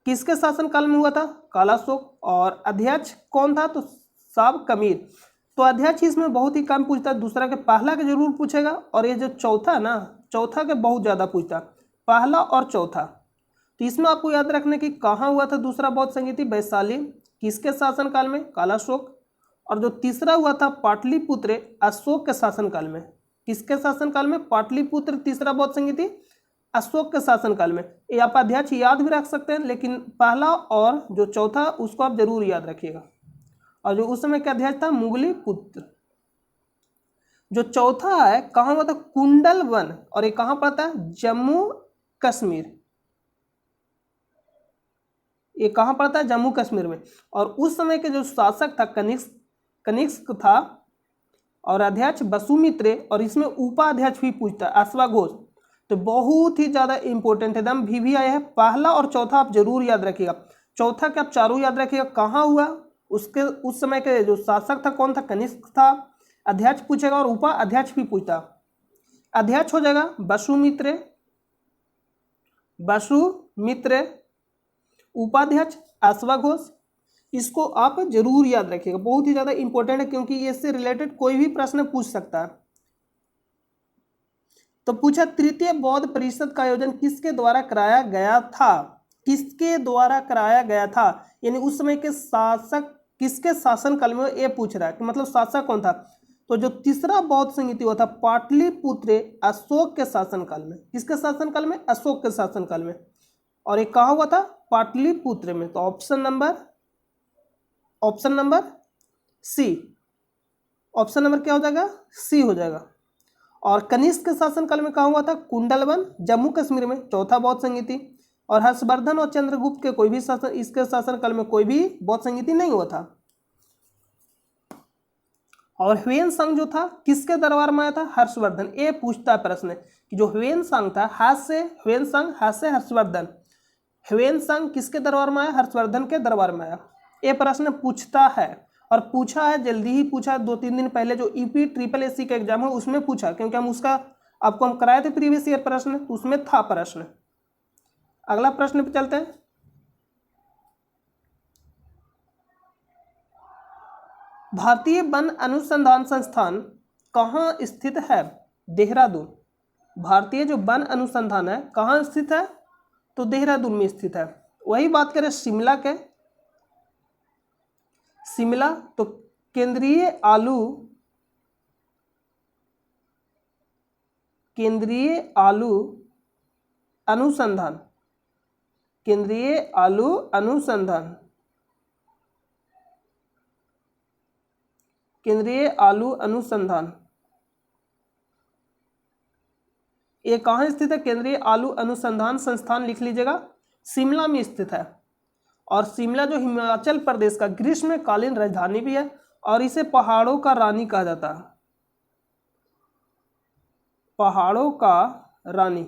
किसके शासन काल में हुआ था? कालाशोक। और अध्यक्ष कौन था? तो साबकमीर। तो अध्यक्ष इसमें बहुत ही कम पूछता है, दूसरा के पहला के जरूर पूछेगा, और ये जो चौथा ना, चौथा के बहुत ज़्यादा पूछता, पहला और चौथा। तो इसमें आपको याद रखना कि कहाँ हुआ था दूसरा बौद्ध संगीति? वैशाली। किसके शासनकाल में? कालाशोक। और जो तीसरा हुआ था पाटलिपुत्र, अशोक के शासनकाल में। किसके शासनकाल में? पाटलिपुत्र तीसरा बौद्ध संगीति अशोक के शासनकाल में। ये आप अध्यक्ष याद भी रख सकते हैं, लेकिन पहला और जो चौथा उसको आप जरूर याद रखिएगा। और जो उस समय का अध्यक्ष था मुगली पुत्र। जो चौथा है कहाँ हुआ था? कुंडल वन। और ये कहाँ पड़ता है? जम्मू कश्मीर। ये कहाँ पड़ता है? जम्मू कश्मीर में। और उस समय के जो शासक था कनिष्क था, और अध्यक्ष वसुमित्र, और इसमें उपाध्यक्ष भी पूछता है अश्वघोष। तो बहुत ही ज्यादा इंपॉर्टेंट है, एकदम भी आया है। पहला और चौथा आप जरूर याद रखिएगा। चौथा के आप चारों याद रखिएगा। कहाँ हुआ? उसके उस समय के जो शासक था कौन था? कनिष्क था। अध्यक्ष पूछेगा और उपाध्यक्ष भी पूछता। अध्यक्ष हो जाएगा वसुमित्र, उपाध्यक्ष अश्वघोष। इसको आप जरूर याद रखिएगा, बहुत ही ज्यादा इंपॉर्टेंट है, क्योंकि इससे रिलेटेड कोई भी प्रश्न पूछ सकता है। तो पूछा तृतीय बौद्ध परिषद का आयोजन किसके द्वारा कराया गया था? किसके द्वारा कराया गया था, यानी उस समय के शासक किसके शासन काल में, ये पूछ रहा है कि मतलब शासक कौन था। तो जो तीसरा बौद्ध संगीति हुआ था पाटलिपुत्र अशोक के शासनकाल में। किसके शासनकाल में? अशोक के शासनकाल में। और ये कहाँ हुआ था? पाटलिपुत्र में। तो option number C. Option number क्या हो जाएगा? सी हो जाएगा। और कनिष्क के शासनकाल में कहाँ हुआ था? कुंडलवन, जम्मू कश्मीर में, चौथा बौद्ध संगीति। और हर्षवर्धन और चंद्रगुप्त के कोई भी शासन, इसके शासनकाल में कोई भी बौद्ध संगीति नहीं हुआ था। और ह्वेनसांग जो था किसके दरबार में आया था? हर्षवर्धन। ये पूछता है प्रश्न कि जो ह्वेनसांग था, ह्वेनसांग हर्षवर्धन, ह्वेनसांग किसके दरबार में आया? हर्षवर्धन के दरबार में आया। ये प्रश्न पूछता है, और पूछा है, जल्दी ही पूछा, 2-3 दिन पहले जो ईपी SSC का एग्जाम है उसमें पूछा, क्योंकि हम उसका आपको हम कराए थे प्रीवियस ईयर प्रश्न, तो उसमें था प्रश्न। अगला प्रश्न पे चलते हैं। भारतीय वन अनुसंधान संस्थान कहाँ स्थित है? देहरादून। भारतीय जो वन अनुसंधान है कहाँ स्थित है? तो देहरादून में स्थित है। वही बात करें शिमला के, शिमला तो केंद्रीय आलू अनुसंधान केंद्रीय आलू अनुसंधान, ये कहाँ स्थित है? केंद्रीय आलू अनुसंधान संस्थान लिख लीजिएगा, शिमला में स्थित है। और शिमला जो हिमाचल प्रदेश का ग्रीष्मकालीन राजधानी भी है और इसे पहाड़ों का रानी कहा जाता है, पहाड़ों का रानी।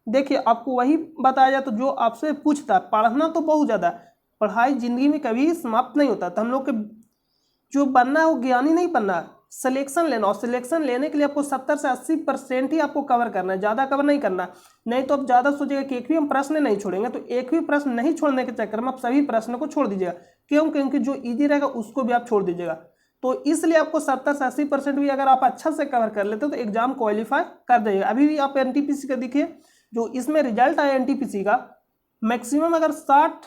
देखिए आपको वही बताया जाए तो जो आपसे पूछता है, पढ़ना तो बहुत ज़्यादा, पढ़ाई जिंदगी में कभी समाप्त नहीं होता। तो हम लोग के जो बनना है वो ज्ञानी नहीं बनना है, सिलेक्शन लेना। और सिलेक्शन लेने के लिए आपको 70 से 80% ही आपको कवर करना है, ज़्यादा कवर नहीं करना। नहीं तो आप ज़्यादा सोचिएगा कि एक भी हम प्रश्न नहीं छोड़ेंगे, तो एक भी प्रश्न नहीं छोड़ने के चक्कर में आप सभी प्रश्नों को छोड़ दीजिएगा। क्यों? क्योंकि जो ईजी रहेगा उसको भी आप छोड़ दीजिएगा। तो इसलिए आपको 70 से 80% भी अगर आप अच्छा से कवर कर लेते हो तो एग्जाम क्वालिफाई कर जाइएगा। अभी भी आप एनटीपीसी का देखिए, जो इसमें रिजल्ट आया एनटीपीसी का, मैक्सिमम अगर 60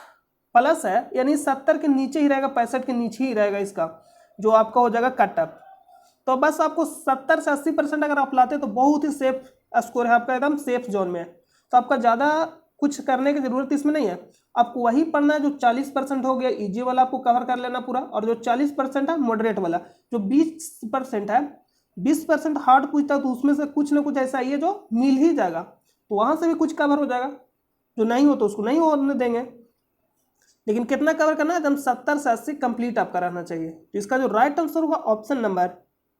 प्लस है, यानी 70 के नीचे ही रहेगा, 65 के नीचे ही रहेगा इसका जो आपका हो जाएगा कट ऑफ। तो बस आपको 70 से 80% अगर आप लाते तो बहुत ही सेफ स्कोर है आपका, एकदम सेफ जोन में है। तो आपका ज़्यादा कुछ करने की जरूरत इसमें नहीं है, आपको वही पढ़ना है जो 40% हो गया इजी वाला आपको कवर कर लेना पूरा, और जो 40% है मॉडरेट वाला। जो 20% है, 20% हार्ड पूछता है तो उसमें से कुछ ना कुछ ऐसा ही है जो मिल ही जाएगा, तो वहाँ से भी कुछ कवर हो जाएगा। जो नहीं हो तो उसको नहीं होने देंगे, लेकिन कितना कवर करना है? एकदम 70 से 80 कंप्लीट आपका रहना चाहिए। तो इसका जो राइट आंसर होगा ऑप्शन नंबर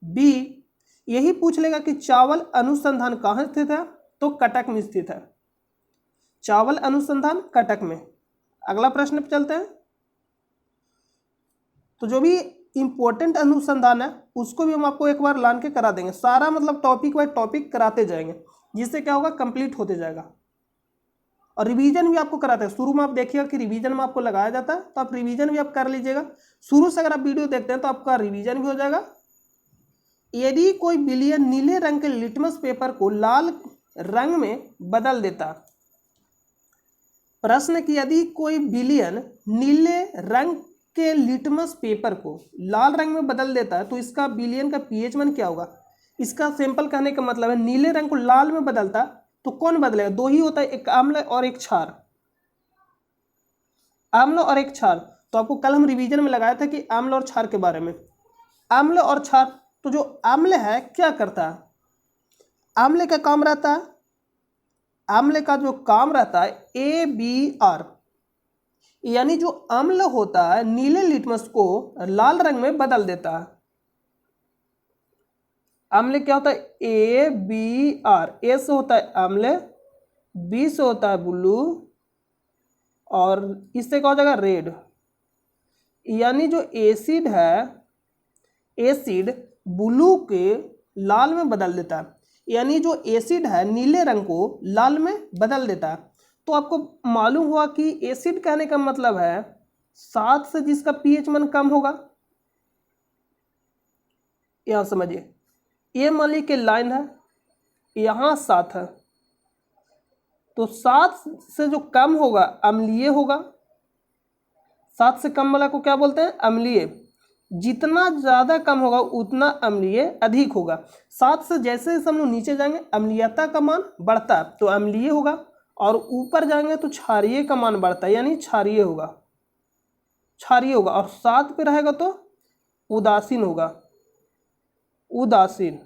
बी। यही पूछ लेगा कि चावल अनुसंधान कहाँ स्थित है, तो कटक में स्थित है। चावल अनुसंधान कटक में। अगला प्रश्न पे चलते हैं। तो जो भी इंपॉर्टेंट अनुसंधान है उसको भी हम आपको एक बार लान के करा देंगे, सारा मतलब टॉपिक वाइज टॉपिक कराते जाएंगे, जिससे क्या होगा कंप्लीट होते जाएगा। और रिवीजन भी आपको कराते हैं, शुरू में आप देखिएगा कि रिवीजन में आपको लगाया जाता है, तो आप रिवीजन भी आप कर लीजिएगा। शुरू से अगर आप वीडियो देखते हैं तो आपका रिवीजन भी हो जाएगा। यदि कोई विलयन नीले रंग के लिटमस पेपर को लाल रंग में बदल देता, प्रश्न कि यदि कोई विलयन नीले रंग के लिटमस पेपर को लाल रंग में बदल देता है तो इसका विलयन का पीएच मान क्या होगा? इसका सिंपल कहने का मतलब है नीले रंग को लाल में बदलता तो कौन बदलेगा? दो ही होता है, एक आम्ल और एक क्षार, आम्ल और एक क्षार। तो आपको कल हम रिवीजन में लगाया था कि आम्ल और क्षार के बारे में। आम्ल और क्षार, तो जो आम्ल है क्या करता है? आम्ल का काम रहता है, आम्ल का जो काम रहता है ABR, यानी जो अम्ल होता है नीले लिटमस को लाल रंग में बदल देता है। अम्ल क्या होता है? ABR। ए से होता है अम्ल, बी से होता है ब्लू, और इससे क्या हो जाएगा? रेड। यानी जो एसिड है, एसिड ब्लू के लाल में बदल देता है, यानी जो एसिड है नीले रंग को लाल में बदल देता है। तो आपको मालूम हुआ कि एसिड कहने का मतलब है 7 से जिसका पीएच मान कम होगा। यहां समझिए, ये मान ली कि लाइन है, यहां 7 है, तो 7 से जो कम होगा अम्लीय होगा। 7 से कम वाला को क्या बोलते हैं? अम्लीय। जितना ज़्यादा कम होगा उतना अम्लीय अधिक होगा। 7 से जैसे जैसे हम लोग नीचे जाएंगे अम्लीयता का मान बढ़ता है तो अम्लीय होगा, और ऊपर जाएंगे तो क्षारीय का मान बढ़ता है, यानी क्षारीय होगा, क्षारीय होगा। और 7 पे रहेगा तो उदासीन होगा, उदासीन।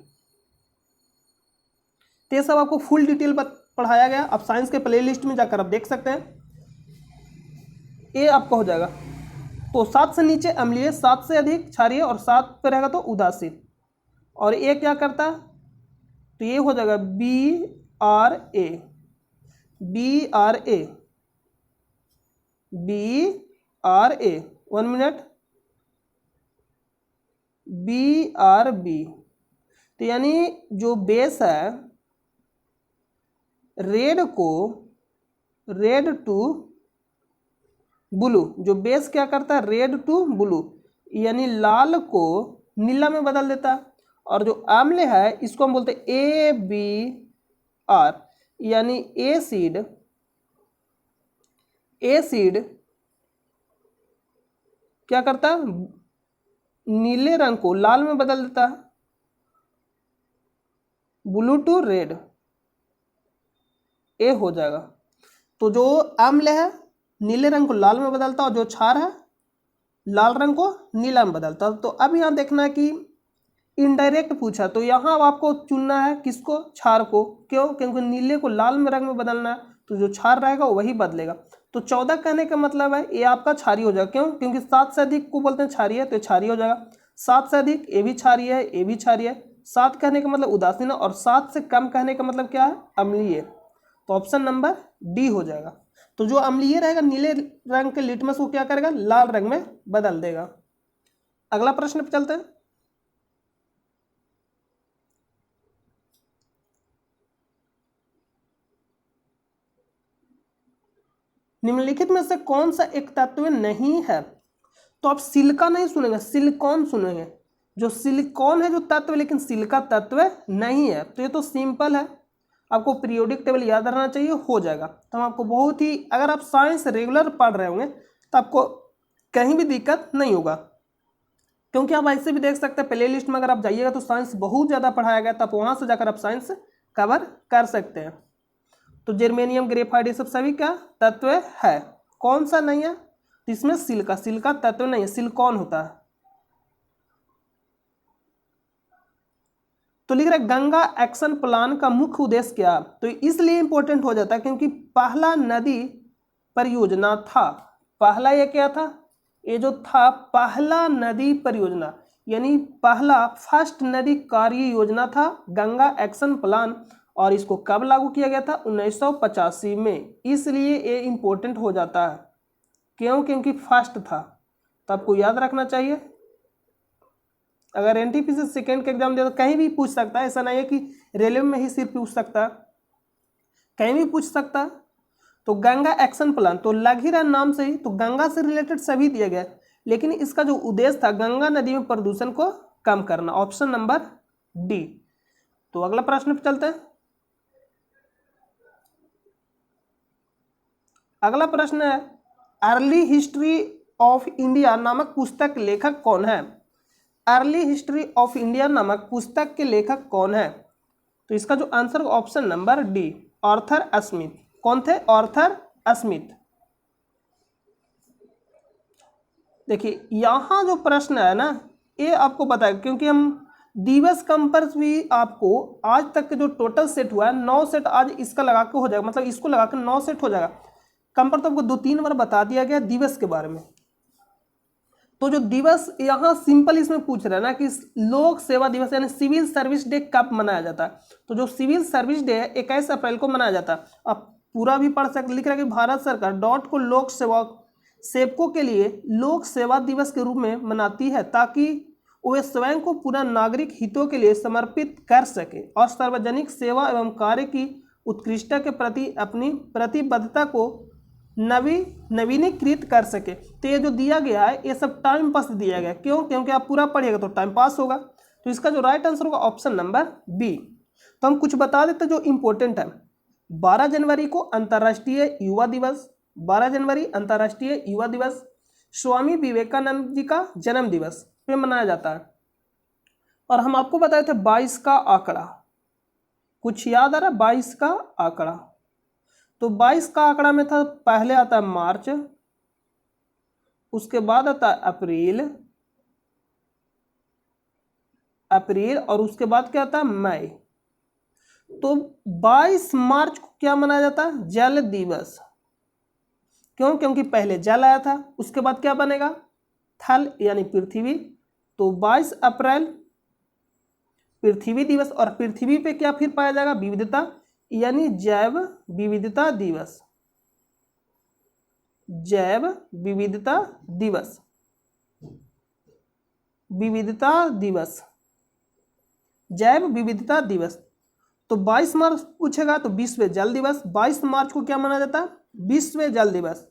तो ये सब आपको फुल डिटेल पढ़ाया गया, आप साइंस के प्ले लिस्ट में जाकर आप देख सकते हैं। ये आपका हो जाएगा। तो 7 से नीचे अम्लीय, 7 से अधिक क्षारीय, और 7 पे रहेगा तो उदासीन। और ये क्या करता है? तो ये हो जाएगा BRA, BRA, BRA। 1 minute, BRB। तो यानी जो बेस है रेड को, रेड टू ब्लू, जो बेस क्या करता है? रेड टू ब्लू, यानी लाल को नीला में बदल देता है। और जो आम्ल है इसको हम बोलते हैं ABR, यानी एसिड, एसिड क्या करता है? नीले रंग को लाल में बदल देता है, ब्लू टू रेड। ए हो जाएगा। तो जो अम्ल है नीले रंग को लाल में बदलता है, और जो क्षार है लाल रंग को नीला में बदलता है। तो अब यहाँ देखना है कि इनडायरेक्ट पूछा तो यहाँ अब आपको चुनना है किसको, क्षार को। क्यों? क्योंकि नीले को लाल में रंग में बदलना है, तो जो क्षार रहेगा वही बदलेगा। तो 14 कहने का मतलब है ये आपका क्षारीय हो जाएगा। क्यों? क्योंकि 7 से अधिक को बोलते हैं क्षारीय, तो क्षारीय हो जाएगा। 7 से अधिक ये भी क्षारीय है, ये भी क्षारीय है। 7 कहने का मतलब उदासीन है, और 7 से कम कहने का मतलब क्या है, अम्लीय। तो ऑप्शन नंबर डी हो जाएगा। तो जो अम्लीय रहेगा नीले रंग के लिटमस को क्या करेगा, लाल रंग में बदल देगा। अगला प्रश्न पे चलते हैं। निम्नलिखित में से कौन सा एक तत्व नहीं है? तो आप सिलिका नहीं सुनेंगे, सिलिकॉन सुनेंगे। जो सिलिकॉन है जो तत्व, लेकिन सिलिका तत्व नहीं है। तो ये तो सिंपल है, आपको पीरियोडिक टेबल याद रहना चाहिए, हो जाएगा। तो हम आपको बहुत ही, अगर आप साइंस रेगुलर पढ़ रहे होंगे तो आपको कहीं भी दिक्कत नहीं होगा। क्योंकि आप ऐसे भी देख सकते हैं, प्ले लिस्ट में अगर आप जाइएगा तो साइंस बहुत ज़्यादा पढ़ाया गया, तो आप वहाँ से जाकर आप साइंस कवर कर सकते हैं। तो जर्मेनियम, ग्रेफाइट, ये सब सभी क्या तत्व है। कौन सा नहीं है? तो इसमें सिलिका, सिलिका तत्व नहीं है, सिलिकॉन होता है। तो लिख रहे गंगा एक्शन प्लान का मुख्य उद्देश्य क्या? तो इसलिए इंपॉर्टेंट हो जाता है क्योंकि पहला नदी परियोजना था। पहला ये क्या था? ये जो था पहला नदी परियोजना, यानी पहला फर्स्ट नदी कार्य योजना था गंगा एक्शन प्लान। और इसको कब लागू किया गया था? 1985 में। इसलिए ये इंपॉर्टेंट हो जाता है। क्यों? क्योंकि फर्स्ट था। तो आपको याद रखना चाहिए। अगर एनटीपीसी सेकेंड का एग्जाम दे तो कहीं भी पूछ सकता है, ऐसा नहीं है कि रेलवे में ही सिर्फ पूछ सकता है, कहीं भी पूछ सकता है। तो गंगा एक्शन प्लान, तो लग ही रहा नाम से ही, तो गंगा से रिलेटेड सभी दिया गया, लेकिन इसका जो उद्देश्य था गंगा नदी में प्रदूषण को कम करना। Option number D. तो अगला प्रश्न पे चलते हैं। अगला प्रश्न है, अर्ली हिस्ट्री ऑफ इंडिया नामक पुस्तक के लेखक कौन है? अर्ली हिस्ट्री ऑफ इंडिया नामक पुस्तक के लेखक कौन है? तो इसका जो answer option number D, Arthur Smith. कौन थे? Arthur Smith. देखिए यहाँ जो प्रश्न है ना, ये आपको पता है क्योंकि हम दिवस कंपर्स भी आपको आज तक के जो टोटल सेट हुआ है 9 सेट आज इसका लगा के हो जाएगा, मतलब इसको लगा के 9 सेट हो जाएगा। कंपर तो आपको 2-3 बार बता दिया गया दिवस के बारे में। तो जो दिवस यहाँ सिंपल इसमें पूछ रहा है ना कि लोक सेवा दिवस यानी सिविल सर्विस डे कब मनाया जाता है? तो जो सिविल सर्विस डे है 21 अप्रैल को मनाया जाता है। आप पूरा भी पढ़ सकते, लिख रहा है कि भारत सरकार डॉट को लोक सेवा सेवकों के लिए लोक सेवा दिवस के रूप में मनाती है ताकि वे स्वयं को पूरा नागरिक हितों के लिए समर्पित कर सके और सार्वजनिक सेवा एवं कार्य की उत्कृष्टता के प्रति अपनी प्रतिबद्धता को नवीनीकृत कर सके। तो ये जो दिया गया है ये सब टाइम पास दिया गया। क्यों? क्योंकि आप पूरा पढ़िएगा तो टाइम पास होगा। तो इसका जो राइट आंसर होगा ऑप्शन नंबर बी। तो हम कुछ बता देते जो इंपॉर्टेंट है। 12 जनवरी को अंतर्राष्ट्रीय युवा दिवस, 12 जनवरी अंतर्राष्ट्रीय युवा दिवस। स्वामी विवेकानंद जी का जन्म दिवस पे मनाया जाता है। और हम आपको बताए थे 22 का आंकड़ा, कुछ याद आ रहा है? 22 का आंकड़ा, तो 22 का आंकड़ा में था, पहले आता है मार्च, उसके बाद आता है अप्रैल और उसके बाद क्या आता है? मई। तो 22 मार्च को क्या मनाया जाता है? जल दिवस। क्यों? क्योंकि पहले जल आया था, उसके बाद क्या बनेगा? थल यानी पृथ्वी। तो 22 अप्रैल पृथ्वी दिवस, और पृथ्वी पे क्या फिर पाया जाएगा? विविधता यानी जैव विविधता दिवस। जैव विविधता दिवस, विविधता दिवस, जैव विविधता दिवस। तो 22 मार्च पूछेगा तो विश्व जल दिवस। 22 मार्च को क्या माना जाता है? विश्व जल दिवस।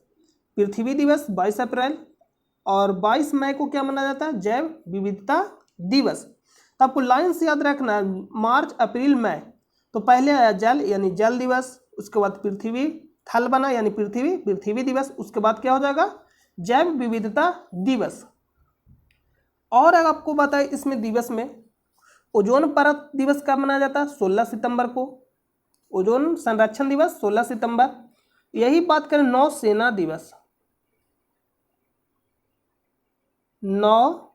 पृथ्वी दिवस 22 अप्रैल, और 22 मई को क्या माना जाता है? जैव विविधता दिवस। तो आपको लाइन से याद रखना है, मार्च अप्रैल मई। तो पहले आया जल यानी जल दिवस, उसके बाद पृथ्वी, थल बना यानी पृथ्वी दिवस, उसके बाद क्या हो जाएगा? जैव विविधता दिवस। और अगर आपको बताए इसमें दिवस में ओजोन परत दिवस कब मनाया जाता है? 16 सितंबर को। ओजोन संरक्षण दिवस 16 सितंबर। यही बात करें नौ सेना दिवस, नौ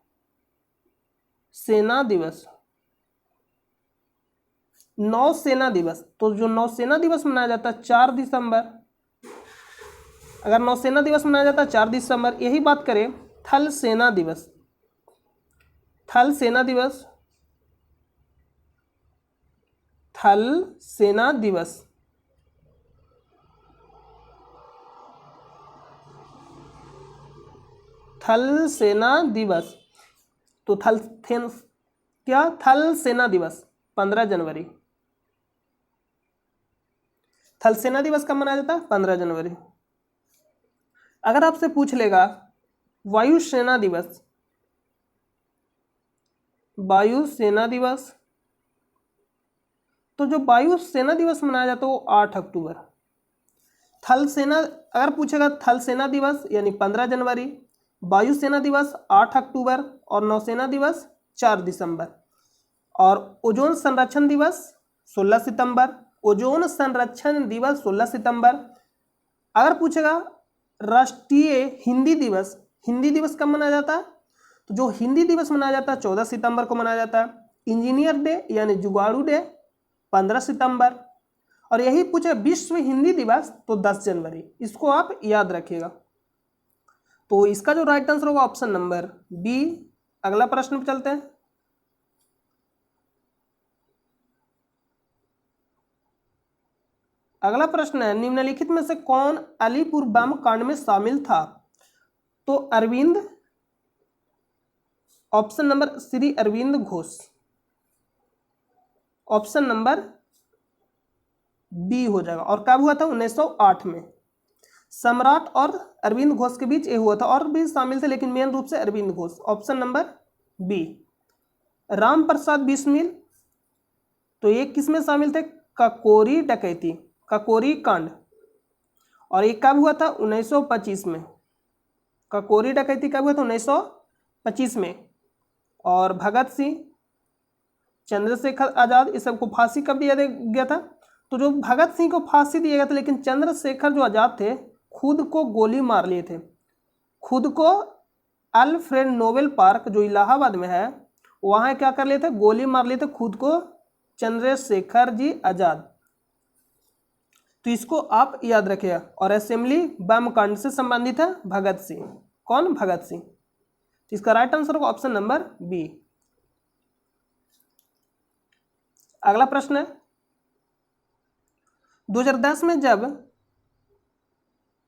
सेना दिवस, नौसेना दिवस, तो जो नौसेना दिवस मनाया जाता है 4 दिसंबर, अगर नौसेना दिवस मनाया जाता है 4 दिसंबर। यही बात करें थल सेना दिवस, थल सेना दिवस, थल सेना दिवस, थल सेना दिवस, तो थल सेना दिवस 15 जनवरी। थल सेना दिवस कब मनाया जाता है? 15 जनवरी। अगर आपसे पूछ लेगा वायुसेना दिवस, वायुसेना दिवस, तो जो वायुसेना दिवस मनाया जाता है वो 8 अक्टूबर। थल सेना, अगर पूछेगा थल सेना दिवस यानी 15 जनवरी, वायुसेना दिवस 8 अक्टूबर और नौसेना दिवस 4 दिसंबर। और ओजोन संरक्षण दिवस 16 सितंबर, ओजोन संरक्षण दिवस 16 सितंबर। अगर पूछेगा राष्ट्रीय हिंदी दिवस, हिंदी दिवस कब मनाया जाता है? तो जो हिंदी दिवस मनाया जाता है 14 सितंबर को मनाया जाता है। इंजीनियर डे यानी जुगाड़ू डे 15 सितंबर। और यही पूछे विश्व हिंदी दिवस तो 10 जनवरी। इसको आप याद रखिएगा। तो इसका जो राइट आंसर होगा ऑप्शन नंबर बी। अगला प्रश्न पे चलते हैं। अगला प्रश्न है निम्नलिखित में से कौन अलीपुर बम कांड में शामिल था? तो Arvind, option number Shri Arvind Ghosh, option number B हो जाएगा। और कब हुआ था? 1908 में। सम्राट और अरविंद घोष के बीच ये हुआ था, और भी शामिल थे लेकिन मेन रूप से Arvind Ghosh, option number B. Ram Prasad Bismil, तो ये किसमें शामिल थे? काकोरी डकैती, काकोरी कांड। और ये कब हुआ था? 1925 में। काकोरी डकैती कब हुआ था? 1925 में। और भगत सिंह, चंद्रशेखर आजाद, इस सबको फांसी कब दिया गया था? तो जो भगत सिंह को फांसी दिया गया था, लेकिन चंद्रशेखर जो आजाद थे खुद को गोली मार लिए थे। खुद को अल्फ्रेड नोबेल पार्क जो इलाहाबाद में है वहां क्या कर लिए थे? गोली मार लिए थे खुद को, चंद्रशेखर जी आजाद। तो इसको आप याद रखिएगा। और असेंबली बम कांड से संबंधित है भगत सिंह। कौन? भगत सिंह। इसका राइट आंसर होगा ऑप्शन नंबर बी। अगला प्रश्न है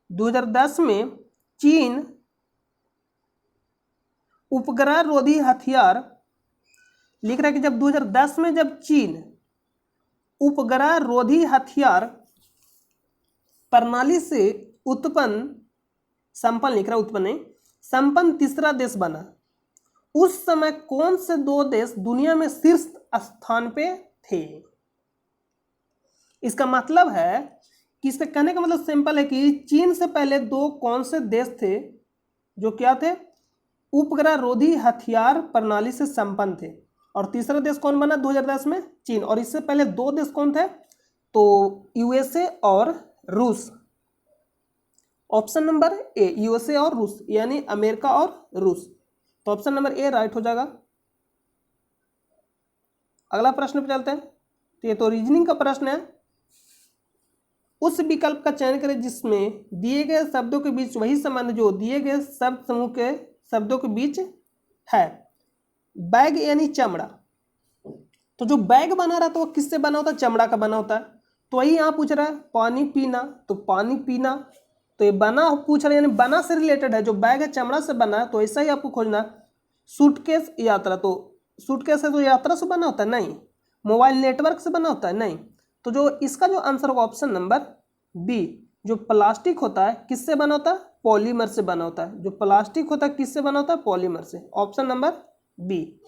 2010 में चीन उपग्रह रोधी हथियार, लिख रहा है कि जब 2010 में जब चीन उपग्रह रोधी हथियार प्रणाली से संपन्न, लिख रहा उत्पन्न नहीं, संपन्न तीसरा देश बना, उस समय कौन से 2 देश दुनिया में शीर्ष स्थान पे थे? इसका मतलब है कि इसका कहने का मतलब सिंपल है कि चीन से पहले 2 कौन से देश थे जो क्या थे? उपग्रह रोधी हथियार प्रणाली से संपन्न थे। और तीसरा देश कौन बना 2010 में? चीन। और इससे पहले 2 देश कौन थे? तो यूएसए और रूस। ऑप्शन नंबर ए, यूएसए और रूस, यानी अमेरिका और रूस। तो ऑप्शन नंबर ए राइट हो जाएगा। अगला प्रश्न पे चलते हैं। तो ये तो रीजनिंग का प्रश्न है। उस विकल्प का चयन करें जिसमें दिए गए शब्दों के बीच वही संबंध जो दिए गए शब्द समूह के शब्दों के बीच है। बैग यानी चमड़ा, तो जो बैग बना रहा था वो किससे बना होता है? चमड़ा का बना होता है। तो वही यहाँ पूछ रहा है पानी पीना, तो पानी पीना, तो ये बना पूछ रहा है यानी बना से रिलेटेड है। जो बैग है चमड़ा से बना है, तो ऐसा ही आपको खोजना। सूटकेस यात्रा, तो सूटकेस है तो यात्रा से बना होता है? नहीं। मोबाइल नेटवर्क से बना होता है? नहीं। तो जो इसका जो आंसर होगा ऑप्शन नंबर बी। जो प्लास्टिक होता है किससे बना होता है? पॉलीमर से बना होता है। जो प्लास्टिक होता है किससे बना होता है? पॉलीमर से। Option number B.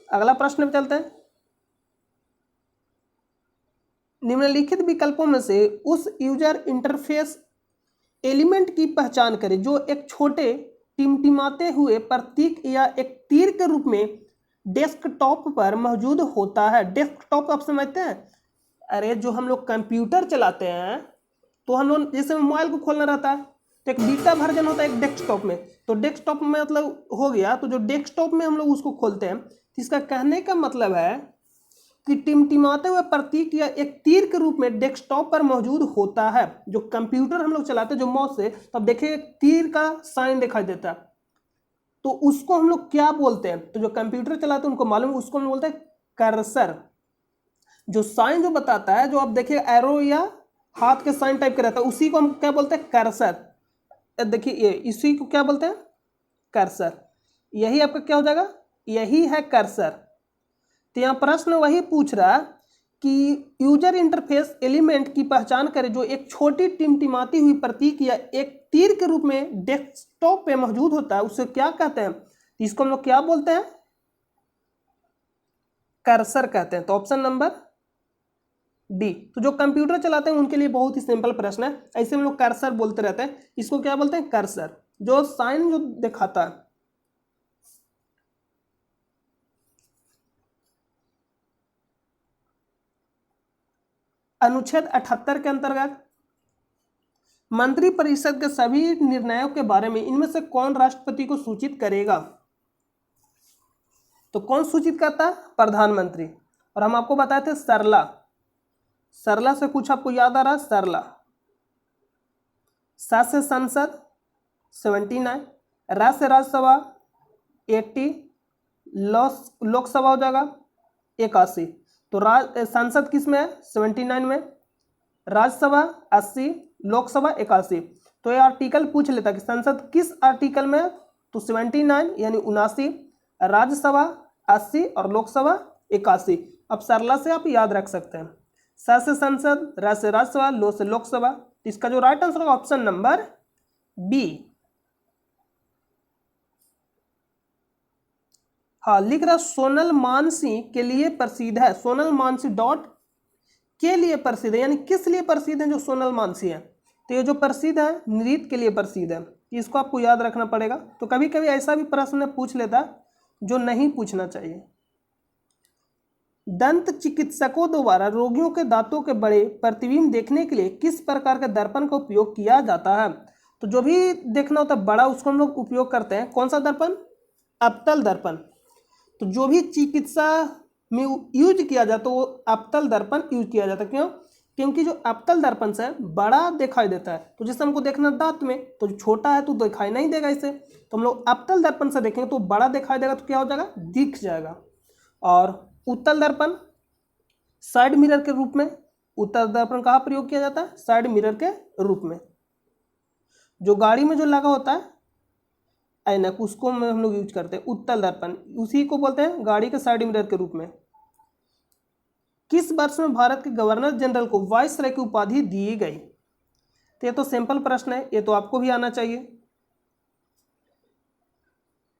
अगला प्रश्न पे चलते हैं। निम्नलिखित विकल्पों में से उस यूजर इंटरफेस एलिमेंट की पहचान करें जो एक छोटे टिमटिमाते हुए प्रतीक या एक तीर के रूप में डेस्कटॉप पर मौजूद होता है। डेस्कटॉप आप समझते हैं? अरे जो हम लोग कंप्यूटर चलाते हैं तो हम लोग जैसे मोबाइल को खोलना रहता है तो एक बीटा वर्जन होता है एक डेस्कटॉप में। तो डेस्कटॉप में मतलब हो गया, तो जो डेस्कटॉप में हम लोग उसको खोलते हैं। तो इसका कहने का मतलब है कि टिमटिमाते हुए प्रतीक या एक तीर के रूप में डेस्कटॉप पर मौजूद होता है। जो कंप्यूटर हम लोग चलाते हैं जो माउस से, तो अब देखिए तीर का साइन दिखाई देता है, तो उसको हम लोग क्या बोलते हैं? तो जो कंप्यूटर चलाते हैं उनको मालूम है, उसको हम बोलते हैं कर्सर। जो साइन जो बताता है, जो आप देखिए एरो या हाथ के साइन टाइप का रहता है, उसी को हम क्या बोलते हैं? कर्सर। देखिए ये इसी को क्या बोलते हैं? कर्सर। यही आपका क्या हो जाएगा? यही है कर्सर। तो यहाँ प्रश्न वही पूछ रहा कि यूजर इंटरफेस एलिमेंट की पहचान करें जो एक छोटी टिमटिमाती हुई प्रतीक या एक तीर के रूप में डेस्कटॉप पे मौजूद होता है, उसे क्या कहते हैं? इसको हम लोग क्या बोलते हैं? कर्सर कहते हैं। तो ऑप्शन नंबर डी। तो जो कंप्यूटर चलाते हैं उनके लिए बहुत ही सिंपल प्रश्न है, ऐसे हम लोग कर्सर बोलते रहते हैं। इसको क्या बोलते हैं? कर्सर, जो साइन जो दिखाता है। अनुच्छेद 78 के अंतर्गत मंत्रिपरिषद के सभी निर्णयों के बारे में इनमें से कौन राष्ट्रपति को सूचित करेगा? तो कौन सूचित करता है? प्रधानमंत्री। और हम आपको बताए थे सरला, सरला से कुछ आपको याद आ रहा है? सरला। सा से संसद 79, रा से राज्यसभा 80, लोकसभा हो जाएगा 81। तो संसद किस में है? 79 में, राज्यसभा 80, लोकसभा 81। तो ये आर्टिकल पूछ लेता कि संसद किस आर्टिकल में है? तो 79 यानी 79, राज्यसभा 80 और लोकसभा 81। अब सरला से आप याद रख सकते हैं, सा से संसद, रा से राज्यसभा, लो से लोकसभा। इसका जो राइट आंसर होगा ऑप्शन नंबर बी। हाँ, लिख रहा सोनल मानसी के लिए प्रसिद्ध है। सोनल मानसी डॉट के लिए प्रसिद्ध है, यानी किस लिए प्रसिद्ध है? जो सोनल मानसी है, तो ये जो प्रसिद्ध है नृत्य के लिए प्रसिद्ध है। इसको आपको याद रखना पड़ेगा। तो कभी कभी ऐसा भी प्रश्न पूछ लेता जो नहीं पूछना चाहिए। दंत चिकित्सकों द्वारा रोगियों के दांतों के बड़े प्रतिबिंब देखने के लिए किस प्रकार के दर्पण का उपयोग किया जाता है? तो जो भी देखना होता है बड़ा, उसको हम लोग उपयोग करते हैं। कौन सा दर्पण? अवतल दर्पण। तो जो भी चिकित्सा में यूज किया जाता है वो अवतल दर्पण यूज किया जाता है। क्यों? क्योंकि जो अवतल दर्पण से बड़ा दिखाई देता है। तो जैसे हमको देखना दांत में, तो जो छोटा है तो दिखाई नहीं देगा इसे, तो हम लोग अवतल दर्पण से देखेंगे तो बड़ा दिखाई देगा, तो क्या हो जाएगा? दिख जाएगा। और उत्तल दर्पण साइड मिरर के रूप में, उत्तल दर्पण कहाँ प्रयोग किया जाता है? साइड मिरर के रूप में। जो गाड़ी में जो लगा होता है ऐनक, उसको हम लोग यूज करते हैं उत्तल दर्पण, उसी को बोलते हैं गाड़ी के साइड मिरर के रूप में। किस वर्ष में भारत के गवर्नर जनरल को वाइसराय की उपाधि दी गई? तो ये तो सिंपल प्रश्न है, ये तो आपको भी आना चाहिए।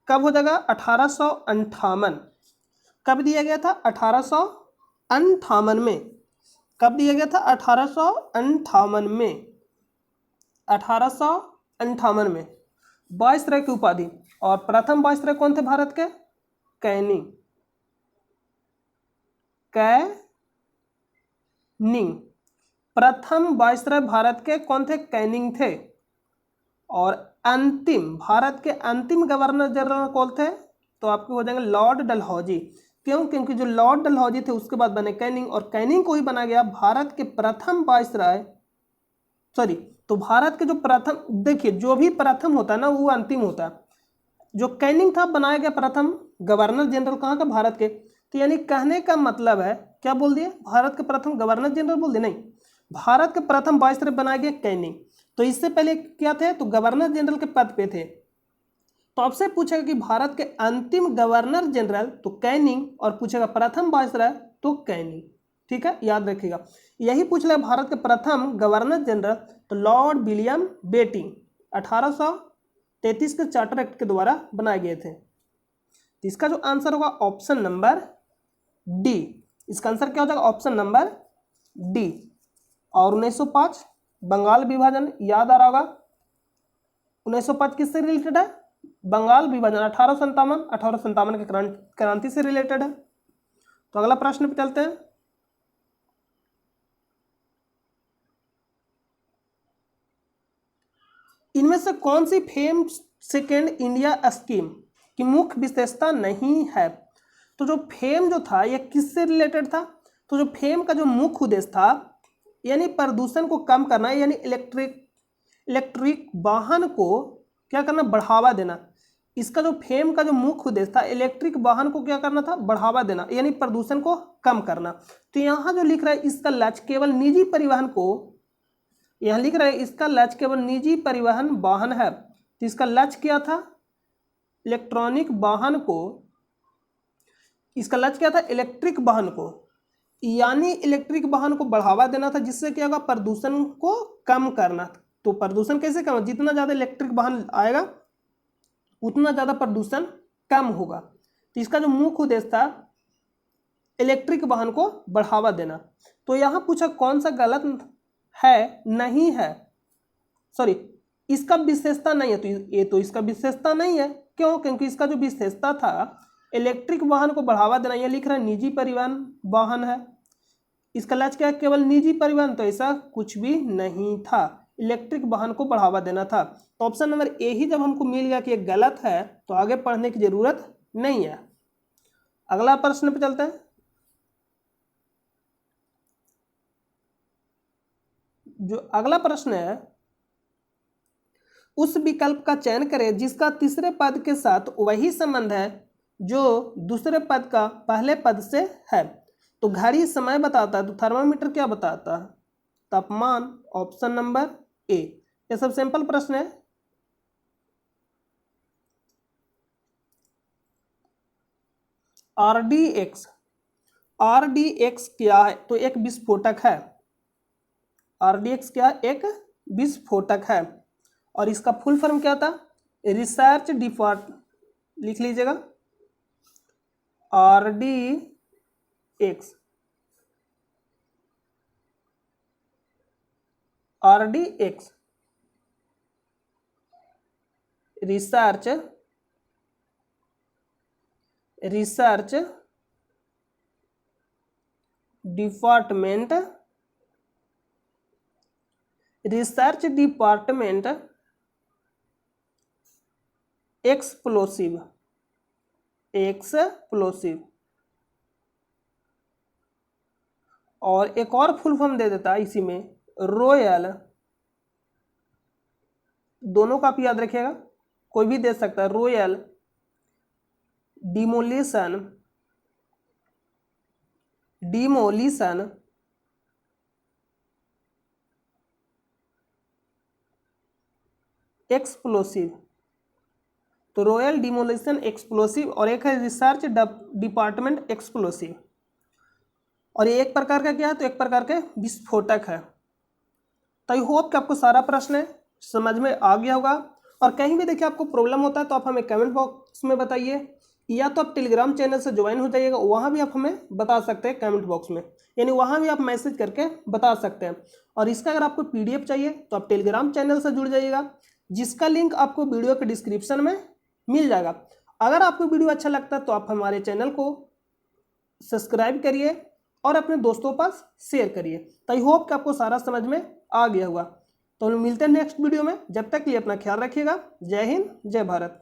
कब हो जाएगा? 1858। कब दिया गया था? 1858 में। कब दिया गया था? 1858 में। 1858 में वाइसराय की उपाधि। और प्रथम वाइसराय कौन थे भारत के? कैनिंग। कैनिंग प्रथम वाइसराय भारत के कौन थे? कैनिंग थे। और अंतिम, भारत के अंतिम गवर्नर जनरल कौन थे? तो आपके हो जाएंगे लॉर्ड डलहौजी। क्यों? क्योंकि जो लॉर्ड डलहौजी थे उसके बाद बने कैनिंग, और कैनिंग को ही बना गया भारत के प्रथम वाइसराय। सॉरी, तो भारत के जो प्रथम, देखिए जो भी प्रथम होता है ना वो अंतिम होता है। जो कैनिंग था बनाया गया प्रथम गवर्नर जनरल कहाँ का? भारत के। तो यानी कहने का मतलब है, क्या बोल दिए? भारत के प्रथम गवर्नर जनरल बोल दिए? नहीं, भारत के प्रथम वाइसराय बनाया गया कैनिंग। तो इससे पहले क्या थे? तो गवर्नर जनरल के पद पे थे। तो आपसे पूछेगा कि भारत के अंतिम गवर्नर जनरल, तो कैनिंग, और पूछेगा प्रथम वाइसराय, तो कैनिंग। ठीक है, याद रखिएगा। यही पूछ ले भारत के प्रथम गवर्नर जनरल, तो लॉर्ड विलियम बेटिंग 1833 के चार्टर एक्ट के द्वारा बनाए गए थे। तो इसका जो आंसर होगा ऑप्शन नंबर डी। इसका आंसर क्या हो जाएगा? Option number D. और 1905 बंगाल विभाजन याद आ रहा होगा। 1905 किससे रिलेटेड है? बंगाल विभाजन 1857 के क्रांति से रिलेटेड है। तो अगला प्रश्न पे चलते हैं। इनमें से कौन सी फेम सेकेंड इंडिया स्कीम की मुख्य विशेषता नहीं है? तो जो फेम जो था ये किससे रिलेटेड था? तो जो फेम का जो मुख्य उद्देश्य था यानी प्रदूषण को कम करना, यानी इलेक्ट्रिक वाहन को क्या करना, बढ़ावा देना। इसका जो फेम का जो मुख्य उद्देश्य था इलेक्ट्रिक वाहन को क्या करना था, बढ़ावा देना, यानी प्रदूषण को कम करना। तो यहाँ जो लिख रहा है इसका लक्ष्य केवल निजी परिवहन को, यहाँ लिख रहा है इसका लक्ष्य केवल निजी परिवहन वाहन है। तो इसका लक्ष्य क्या था, इलेक्ट्रॉनिक वाहन को, इसका लक्ष्य क्या था, इलेक्ट्रिक वाहन को, यानी इलेक्ट्रिक वाहन को बढ़ावा देना था, जिससे क्या होगा, प्रदूषण को कम करना। तो प्रदूषण कैसे कम, जितना ज़्यादा इलेक्ट्रिक वाहन आएगा उतना ज़्यादा प्रदूषण कम होगा। तो इसका जो मुख्य उद्देश्य था इलेक्ट्रिक वाहन को बढ़ावा देना। तो यहाँ पूछा कौन सा गलत है, नहीं है, सॉरी इसका विशेषता नहीं है। तो ये तो इसका विशेषता नहीं है, क्यों? क्योंकि इसका जो विशेषता था इलेक्ट्रिक वाहन को बढ़ावा देना, ये लिख रहा है निजी परिवहन वाहन है, इसका लक्ष्य क्या है, केवल निजी परिवहन। तो ऐसा कुछ भी नहीं था, इलेक्ट्रिक वाहन को बढ़ावा देना था। तो ऑप्शन नंबर ए ही जब हमको मिल गया कि ये गलत है तो आगे पढ़ने की जरूरत नहीं है। अगला प्रश्न पे चलते हैं। जो अगला प्रश्न है, उस विकल्प का चयन करें जिसका तीसरे पद के साथ वही संबंध है जो दूसरे पद का पहले पद से है। तो घड़ी समय बताता है, तो थर्मामीटर क्या बताता है, तापमान। Option number A. ये सब सिंपल प्रश्न है। आरडीएक्स, आरडीएक्स क्या है, तो एक विस्फोटक है। आरडीएक्स क्या है, एक विस्फोटक है। और इसका फुल फॉर्म क्या था, रिसर्च डिपार्ट, लिख लीजिएगा RDX, RDX research department, research department explosive, explosive. और एक और फुल फॉर्म दे देता है इसी में, रॉयल, दोनों का आप याद रखिएगा, कोई भी दे सकता है, रॉयल डिमोलिशन, डिमोलिशन एक्सप्लोसिव। तो रॉयल डिमोलिशन एक्सप्लोसिव और एक है रिसर्च डिपार्टमेंट एक्सप्लोसिव। और ये एक प्रकार का क्या है, तो एक प्रकार के विस्फोटक है। तो आई होप कि आपको सारा प्रश्न समझ में आ गया होगा। और कहीं भी देखिए आपको प्रॉब्लम होता है तो आप हमें कमेंट बॉक्स में बताइए, या तो आप टेलीग्राम चैनल से ज्वाइन हो जाइएगा, वहाँ भी आप हमें बता सकते हैं कमेंट बॉक्स में, यानी वहाँ भी आप मैसेज करके बता सकते हैं। और इसका अगर आपको PDF चाहिए तो आप टेलीग्राम चैनल से जुड़ जाइएगा, जिसका लिंक आपको वीडियो के डिस्क्रिप्शन में मिल जाएगा। अगर आपको वीडियो अच्छा लगता है तो आप हमारे चैनल को सब्सक्राइब करिए और अपने दोस्तों पास शेयर करिए। तो आई होप कि आपको सारा समझ में आ गया होगा। तो हम मिलते हैं नेक्स्ट वीडियो में, जब तक के लिए अपना ख्याल रखिएगा। जय हिंद, जय भारत।